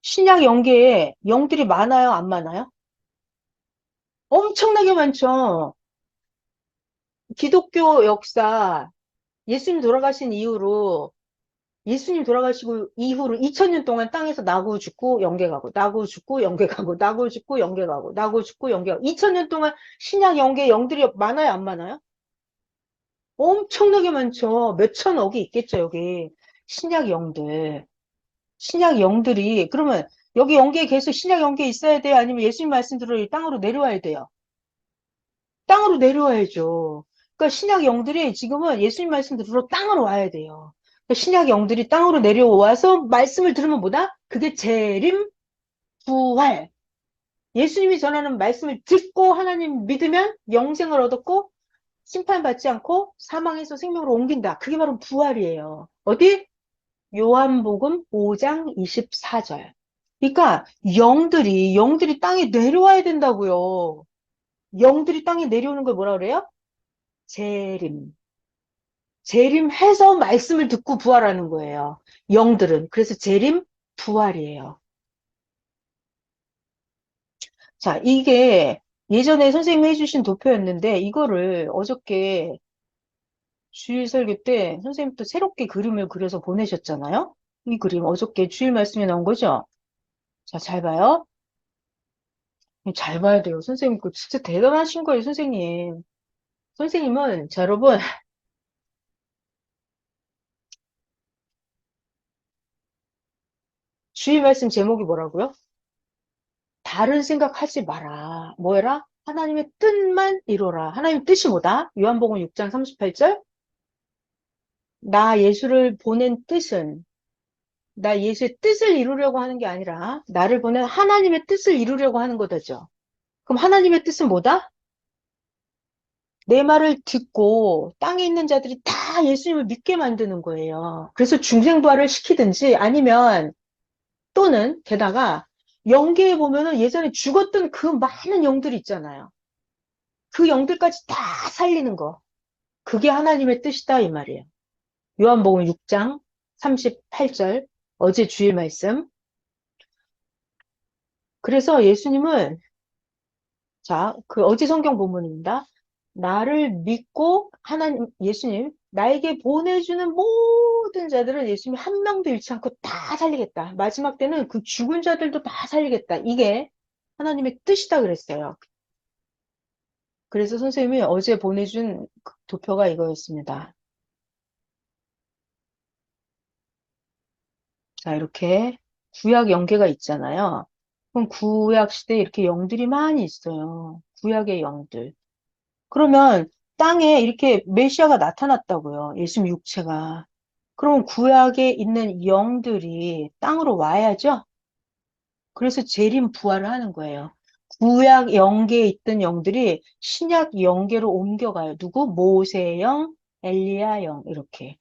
A: 신약 영계에 영들이 많아요? 안 많아요? 엄청나게 많죠. 기독교 역사, 예수님 돌아가신 이후로, 예수님 돌아가시고 이후로 2000년 동안 땅에서 나고 죽고 영계 가고, 나고 죽고 영계 가고, 나고 죽고 영계 가고, 나고 죽고 영계 가고, 2000년 동안 신약 영계 영들이 많아요? 안 많아요? 엄청나게 많죠. 몇 천억이 있겠죠, 여기. 신약 영들. 신약 영들이, 그러면 여기 영계에 계속 신약 영계에 있어야 돼요? 아니면 예수님 말씀대로 이 땅으로 내려와야 돼요? 땅으로 내려와야죠. 그러니까 신약 영들이 지금은 예수님 말씀대로 땅으로 와야 돼요. 그러니까 신약 영들이 땅으로 내려와서 말씀을 들으면 뭐다? 그게 재림, 부활. 예수님이 전하는 말씀을 듣고 하나님 믿으면 영생을 얻었고 심판받지 않고 사망에서 생명으로 옮긴다. 그게 바로 부활이에요. 어디? 요한복음 5장 24절. 그러니까 영들이 땅에 내려와야 된다고요. 영들이 땅에 내려오는 걸 뭐라 그래요? 재림. 재림해서 말씀을 듣고 부활하는 거예요. 영들은. 그래서 재림, 부활이에요. 자, 이게 예전에 선생님이 해주신 도표였는데 이거를 어저께 주일 설교 때 선생님 또 새롭게 그림을 그려서 보내셨잖아요. 이 그림 어저께 주일 말씀에 나온 거죠. 자, 잘 봐요. 잘 봐야 돼요. 선생님, 그 진짜 대단하신 거예요, 선생님. 선생님은, 자, 여러분, 주일 말씀 제목이 뭐라고요? 다른 생각하지 마라. 뭐해라? 하나님의 뜻만 이루라. 하나님 뜻이 뭐다? 요한복음 6장 38절. 나 예수를 보낸 뜻은 나 예수의 뜻을 이루려고 하는 게 아니라 나를 보낸 하나님의 뜻을 이루려고 하는 거다죠. 그럼 하나님의 뜻은 뭐다? 내 말을 듣고 땅에 있는 자들이 다 예수님을 믿게 만드는 거예요. 그래서 중생부활을 시키든지 아니면 또는 게다가 영계에 보면은 예전에 죽었던 그 많은 영들이 있잖아요. 그 영들까지 다 살리는 거. 그게 하나님의 뜻이다 이 말이에요. 요한복음 6장 38절 어제 주일 말씀. 그래서 예수님은 자, 그 어제 성경 본문입니다. 나를 믿고 하나님 예수님 나에게 보내주는 모든 자들은 예수님이 한 명도 잃지 않고 다 살리겠다. 마지막 때는 그 죽은 자들도 다 살리겠다. 이게 하나님의 뜻이다 그랬어요. 그래서 선생님이 어제 보내준 그 도표가 이거였습니다. 자, 이렇게 구약 영계가 있잖아요. 그럼 구약 시대에 이렇게 영들이 많이 있어요. 구약의 영들. 그러면 땅에 이렇게 메시아가 나타났다고요. 예수님 육체가. 그럼 구약에 있는 영들이 땅으로 와야죠. 그래서 재림 부활을 하는 거예요. 구약 영계에 있던 영들이 신약 영계로 옮겨가요. 누구? 모세 영, 엘리야 영 이렇게.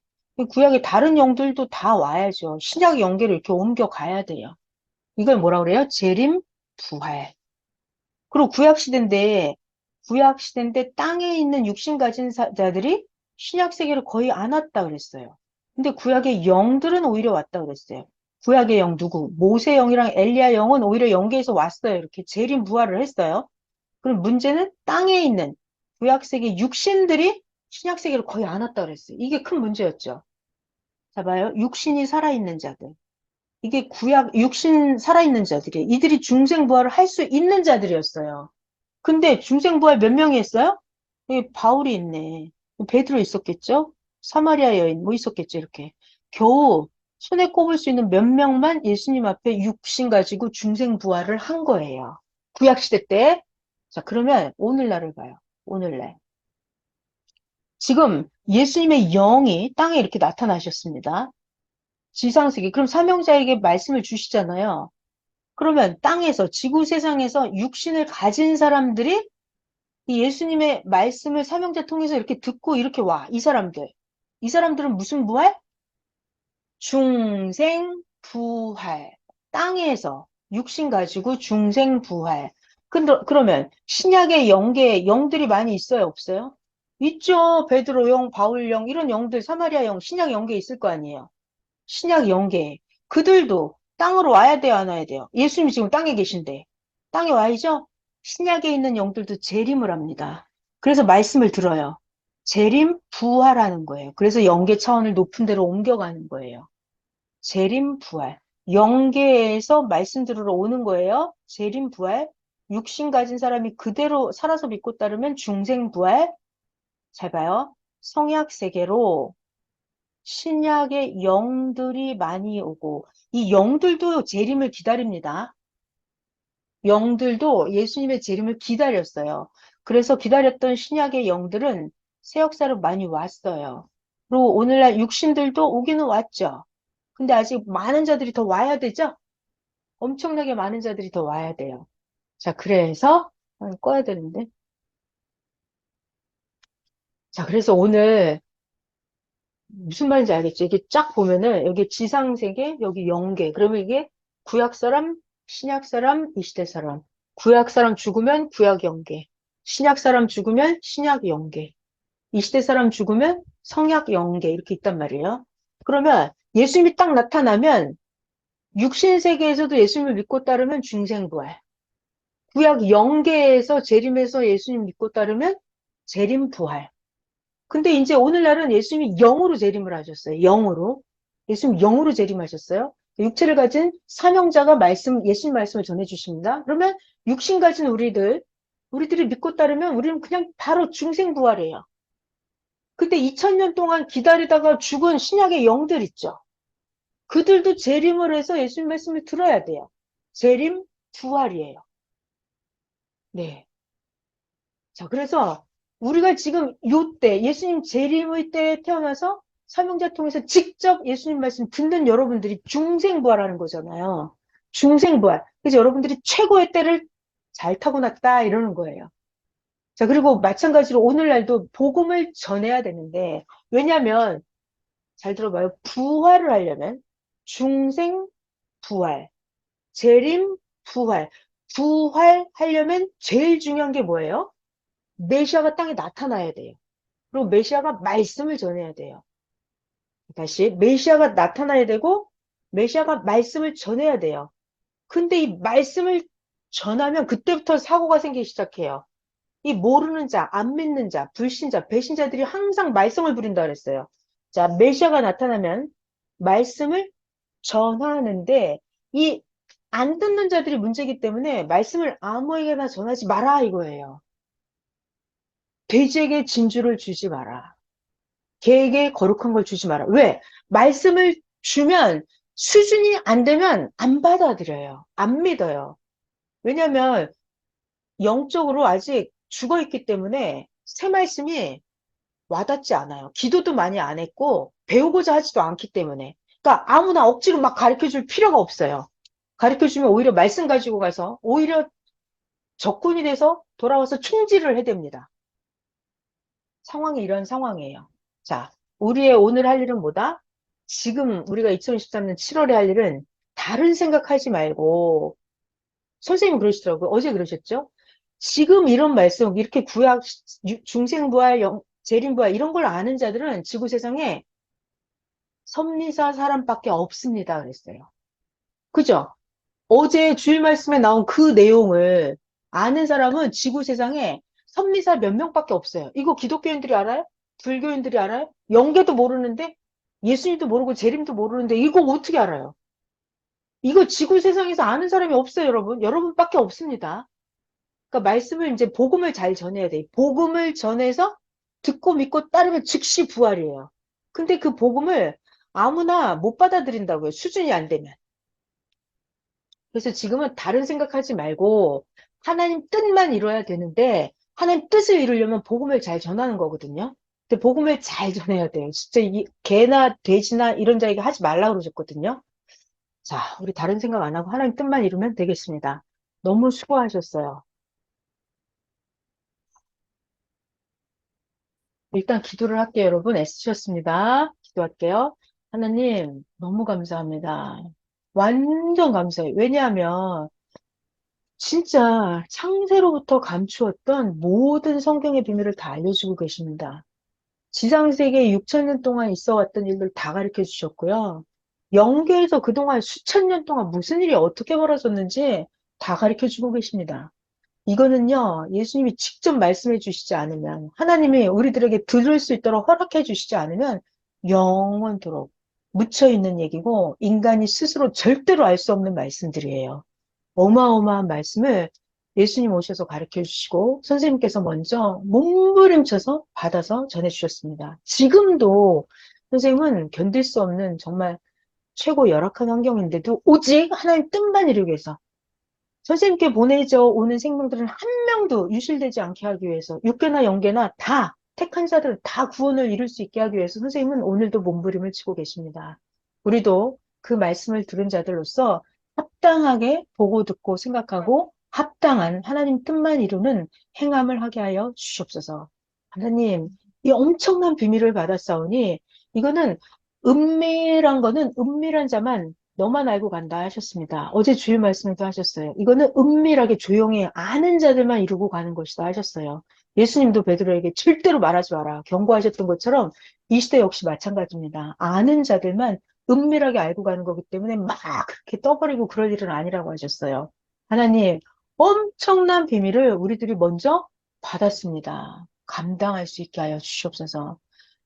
A: 구약의 다른 영들도 다 와야죠. 신약 영계로 이렇게 옮겨가야 돼요. 이걸 뭐라 그래요? 재림 부활. 그리고 구약 시대인데 땅에 있는 육신 가진 자들이 신약 세계를 거의 안 왔다 그랬어요. 근데 구약의 영들은 오히려 왔다 그랬어요. 구약의 영 누구? 모세 영이랑 엘리야 영은 오히려 영계에서 왔어요. 이렇게 재림 부활을 했어요. 그럼 문제는 땅에 있는 구약세계 육신들이 신약세계로 거의 안 왔다 그랬어요. 이게 큰 문제였죠. 자, 봐요. 육신이 살아있는 자들. 이게 구약, 육신 살아있는 자들이, 이들이 중생부활을 할 수 있는 자들이었어요. 근데 중생부활 몇 명이 했어요? 여기 바울이 있네. 베드로 있었겠죠? 사마리아 여인 뭐 있었겠죠? 이렇게. 겨우 손에 꼽을 수 있는 몇 명만 예수님 앞에 육신 가지고 중생부활을 한 거예요. 구약시대 때. 자, 그러면 오늘날을 봐요. 오늘날. 지금 예수님의 영이 땅에 이렇게 나타나셨습니다. 지상세계. 그럼 사명자에게 말씀을 주시잖아요. 그러면 땅에서, 지구 세상에서 육신을 가진 사람들이 이 예수님의 말씀을 사명자 통해서 이렇게 듣고 이렇게 와. 이 사람들. 이 사람들은 무슨 부활? 중생 부활. 땅에서 육신 가지고 중생 부활. 근데 그러면 신약의 영계 영들이 많이 있어요, 없어요? 있죠. 베드로 영, 바울 영 이런 영들 사마리아 영, 신약 영계 있을 거 아니에요. 신약 영계. 그들도 땅으로 와야 돼요, 안 와야 돼요? 예수님이 지금 땅에 계신데. 땅에 와야죠? 신약에 있는 영들도 재림을 합니다. 그래서 말씀을 들어요. 재림 부활하는 거예요. 그래서 영계 차원을 높은 데로 옮겨가는 거예요. 재림 부활. 영계에서 말씀 들으러 오는 거예요. 재림 부활. 육신 가진 사람이 그대로 살아서 믿고 따르면 중생 부활. 잘 봐요. 성약 세계로 신약의 영들이 많이 오고 이 영들도 재림을 기다립니다. 영들도 예수님의 재림을 기다렸어요. 그래서 기다렸던 신약의 영들은 새 역사로 많이 왔어요. 그리고 오늘날 육신들도 오기는 왔죠. 근데 아직 많은 자들이 더 와야 되죠? 엄청나게 많은 자들이 더 와야 돼요. 자, 그래서 꺼야 되는데. 자, 그래서 오늘 무슨 말인지 알겠죠? 이게 쫙 보면은 여기 지상세계, 여기 영계. 그러면 이게 구약 사람, 신약 사람, 이 시대 사람. 구약 사람 죽으면 구약 영계. 신약 사람 죽으면 신약 영계. 이 시대 사람 죽으면 성약 영계. 이렇게 있단 말이에요. 그러면 예수님이 딱 나타나면 육신 세계에서도 예수님을 믿고 따르면 중생부활. 구약 영계에서 재림해서 예수님 믿고 따르면 재림부활. 근데 이제 오늘날은 예수님이 영으로 재림을 하셨어요. 영으로. 예수님 영으로 재림하셨어요. 육체를 가진 사명자가 예수님 말씀을 전해주십니다. 그러면 육신 가진 우리들이 믿고 따르면 우리는 그냥 바로 중생부활이에요. 그때 2000년 동안 기다리다가 죽은 신약의 영들 있죠. 그들도 재림을 해서 예수님 말씀을 들어야 돼요. 재림 부활이에요. 네. 자, 그래서 우리가 지금 요때 예수님 재림의 때에 태어나서 사명자 통해서 직접 예수님 말씀 듣는 여러분들이 중생부활하는 거잖아요. 중생부활. 그래서 여러분들이 최고의 때를 잘 타고났다 이러는 거예요. 자, 그리고 마찬가지로 오늘날도 복음을 전해야 되는데 왜냐하면 잘 들어봐요. 부활을 하려면 중생부활, 재림부활, 부활하려면 제일 중요한 게 뭐예요? 메시아가 땅에 나타나야 돼요. 그리고 메시아가 말씀을 전해야 돼요. 다시 메시아가 나타나야 되고 메시아가 말씀을 전해야 돼요. 근데 이 말씀을 전하면 그때부터 사고가 생기기 시작해요. 이 모르는 자, 안 믿는 자, 불신자, 배신자들이 항상 말썽을 부린다 그랬어요. 자, 메시아가 나타나면 말씀을 전하는데 이 안 듣는 자들이 문제이기 때문에 말씀을 아무에게나 전하지 마라 이거예요. 돼지에게 진주를 주지 마라. 개에게 거룩한 걸 주지 마라. 왜? 말씀을 주면 수준이 안 되면 안 받아들여요. 안 믿어요. 왜냐하면 영적으로 아직 죽어 있기 때문에 새 말씀이 와닿지 않아요. 기도도 많이 안 했고 배우고자 하지도 않기 때문에. 그러니까 아무나 억지로 막 가르쳐 줄 필요가 없어요. 가르쳐 주면 오히려 말씀 가지고 가서 오히려 적군이 돼서 돌아와서 총질을 해댑니다. 상황이 이런 상황이에요. 자, 우리의 오늘 할 일은 뭐다? 지금 우리가 2023년 7월에 할 일은 다른 생각하지 말고 선생님 그러시더라고요. 어제 그러셨죠? 지금 이런 말씀, 이렇게 구약, 중생부활, 재림부활 이런 걸 아는 자들은 지구 세상에 섭리사 사람밖에 없습니다. 그랬어요. 그죠? 어제 주일 말씀에 나온 그 내용을 아는 사람은 지구 세상에 선미사 몇 명밖에 없어요. 이거 기독교인들이 알아요? 불교인들이 알아요? 영계도 모르는데? 예수님도 모르고 재림도 모르는데 이거 어떻게 알아요? 이거 지구 세상에서 아는 사람이 없어요, 여러분. 여러분밖에 없습니다. 그러니까 말씀을 이제 복음을 잘 전해야 돼요. 복음을 전해서 듣고 믿고 따르면 즉시 부활이에요. 근데 그 복음을 아무나 못 받아들인다고요. 수준이 안 되면. 그래서 지금은 다른 생각하지 말고 하나님 뜻만 이뤄야 되는데 하나님 뜻을 이루려면 복음을 잘 전하는 거거든요. 근데 복음을 잘 전해야 돼요. 진짜 이 개나 돼지나 이런 자에게 하지 말라고 그러셨거든요. 자, 우리 다른 생각 안 하고 하나님 뜻만 이루면 되겠습니다. 너무 수고하셨어요. 일단 기도를 할게요, 여러분. 애쓰셨습니다. 기도할게요. 하나님, 너무 감사합니다. 완전 감사해요. 왜냐하면 진짜 창세로부터 감추었던 모든 성경의 비밀을 다 알려주고 계십니다. 지상세계에 6천 년 동안 있어 왔던 일들 다 가르쳐 주셨고요. 영계에서 그동안 수천 년 동안 무슨 일이 어떻게 벌어졌는지 다 가르쳐 주고 계십니다. 이거는요, 예수님이 직접 말씀해 주시지 않으면, 하나님이 우리들에게 들을 수 있도록 허락해 주시지 않으면 영원토록 묻혀 있는 얘기고, 인간이 스스로 절대로 알 수 없는 말씀들이에요. 어마어마한 말씀을 예수님 오셔서 가르쳐 주시고 선생님께서 먼저 몸부림쳐서 받아서 전해 주셨습니다. 지금도 선생님은 견딜 수 없는 정말 최고 열악한 환경인데도 오직 하나님 뜻만 이루기 위해서 선생님께 보내져 오는 생명들은 한 명도 유실되지 않게 하기 위해서 육계나 영계나 다 택한 자들은 다 구원을 이룰 수 있게 하기 위해서 선생님은 오늘도 몸부림을 치고 계십니다. 우리도 그 말씀을 들은 자들로서 합당하게 보고 듣고 생각하고 합당한 하나님 뜻만 이루는 행함을 하게 하여 주시옵소서. 하나님, 이 엄청난 비밀을 받았사오니 이거는 은밀한 거는 은밀한 자만 너만 알고 간다 하셨습니다. 어제 주일 말씀에도 하셨어요. 이거는 은밀하게 조용히 아는 자들만 이루고 가는 것이다 하셨어요. 예수님도 베드로에게 절대로 말하지 마라 경고하셨던 것처럼 이 시대 역시 마찬가지입니다. 아는 자들만 은밀하게 알고 가는 거기 때문에 막 그렇게 떠버리고 그럴 일은 아니라고 하셨어요. 하나님, 엄청난 비밀을 우리들이 먼저 받았습니다. 감당할 수 있게 하여 주시옵소서.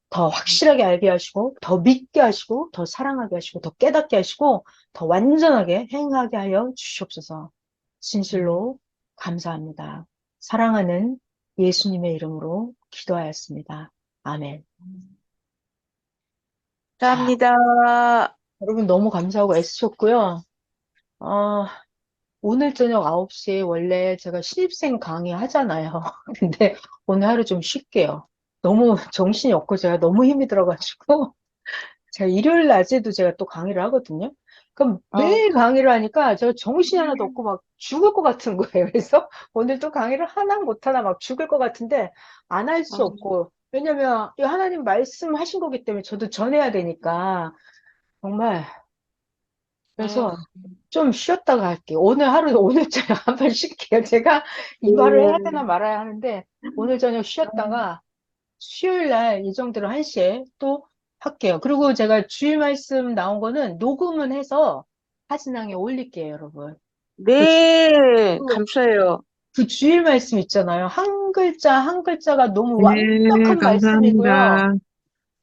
A: 더 확실하게 알게 하시고, 더 믿게 하시고, 더 사랑하게 하시고, 더 깨닫게 하시고, 더 완전하게 행하게 하여 주시옵소서. 진실로 감사합니다. 사랑하는 예수님의 이름으로 기도하였습니다. 아멘. 자,
C: 감사합니다.
A: 여러분 너무 감사하고 애쓰셨고요. 어, 오늘 저녁 9시에 원래 제가 신입생 강의 하잖아요. 근데 오늘 하루 좀 쉴게요. 너무 정신이 없고 제가 너무 힘이 들어가지고. 제가 일요일 낮에도 제가 또 강의를 하거든요. 그럼 매일 강의를 하니까 제가 정신이 하나도 없고 막 죽을 것 같은 거예요. 그래서 오늘 또 강의를 하나 못하나 막 죽을 것 같은데 안 할 수 없고, 왜냐면 이 하나님 말씀하신 거기 때문에 저도 전해야 되니까 정말 그래서 좀 쉬었다가 할게요. 오늘 하루, 오늘 저녁 한번 쉴게요. 제가 이거를 해야 되나 말아야 하는데 오늘 저녁 쉬었다가 수요일 날 예정대로 1시에 또 할게요. 그리고 제가 주일 말씀 나온 거는 녹음은 해서 하진항에 올릴게요, 여러분.
C: 네,
A: 그,
C: 감사해요.
A: 그 주일 말씀 있잖아요. 한 글자 한 글자가 너무
E: 네,
A: 완벽한 말씀이고요.
E: 감사합니다.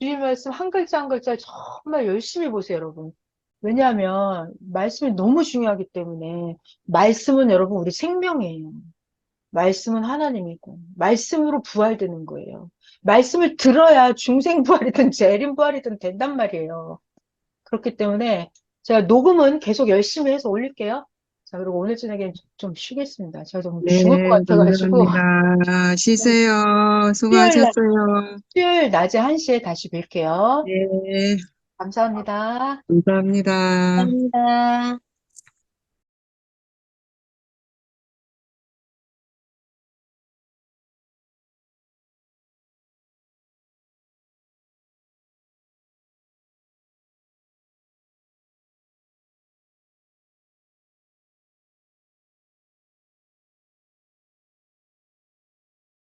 A: 주일 말씀 한 글자 한 글자 정말 열심히 보세요, 여러분. 왜냐하면 말씀이 너무 중요하기 때문에 말씀은 여러분 우리 생명이에요. 말씀은 하나님이고, 말씀으로 부활되는 거예요. 말씀을 들어야 중생부활이든 재림부활이든 된단 말이에요. 그렇기 때문에 제가 녹음은 계속 열심히 해서 올릴게요. 자, 그리고 오늘 저녁에 좀 쉬겠습니다. 제가 좀 죽을 것
E: 네,
A: 같아가지고,
E: 감사합니다. 쉬세요.
A: 수요일 날,
E: 수고하셨어요.
A: 수요일 낮에 1시에 다시 뵐게요.
E: 네,
A: 감사합니다.
E: 감사합니다.
B: 감사합니다.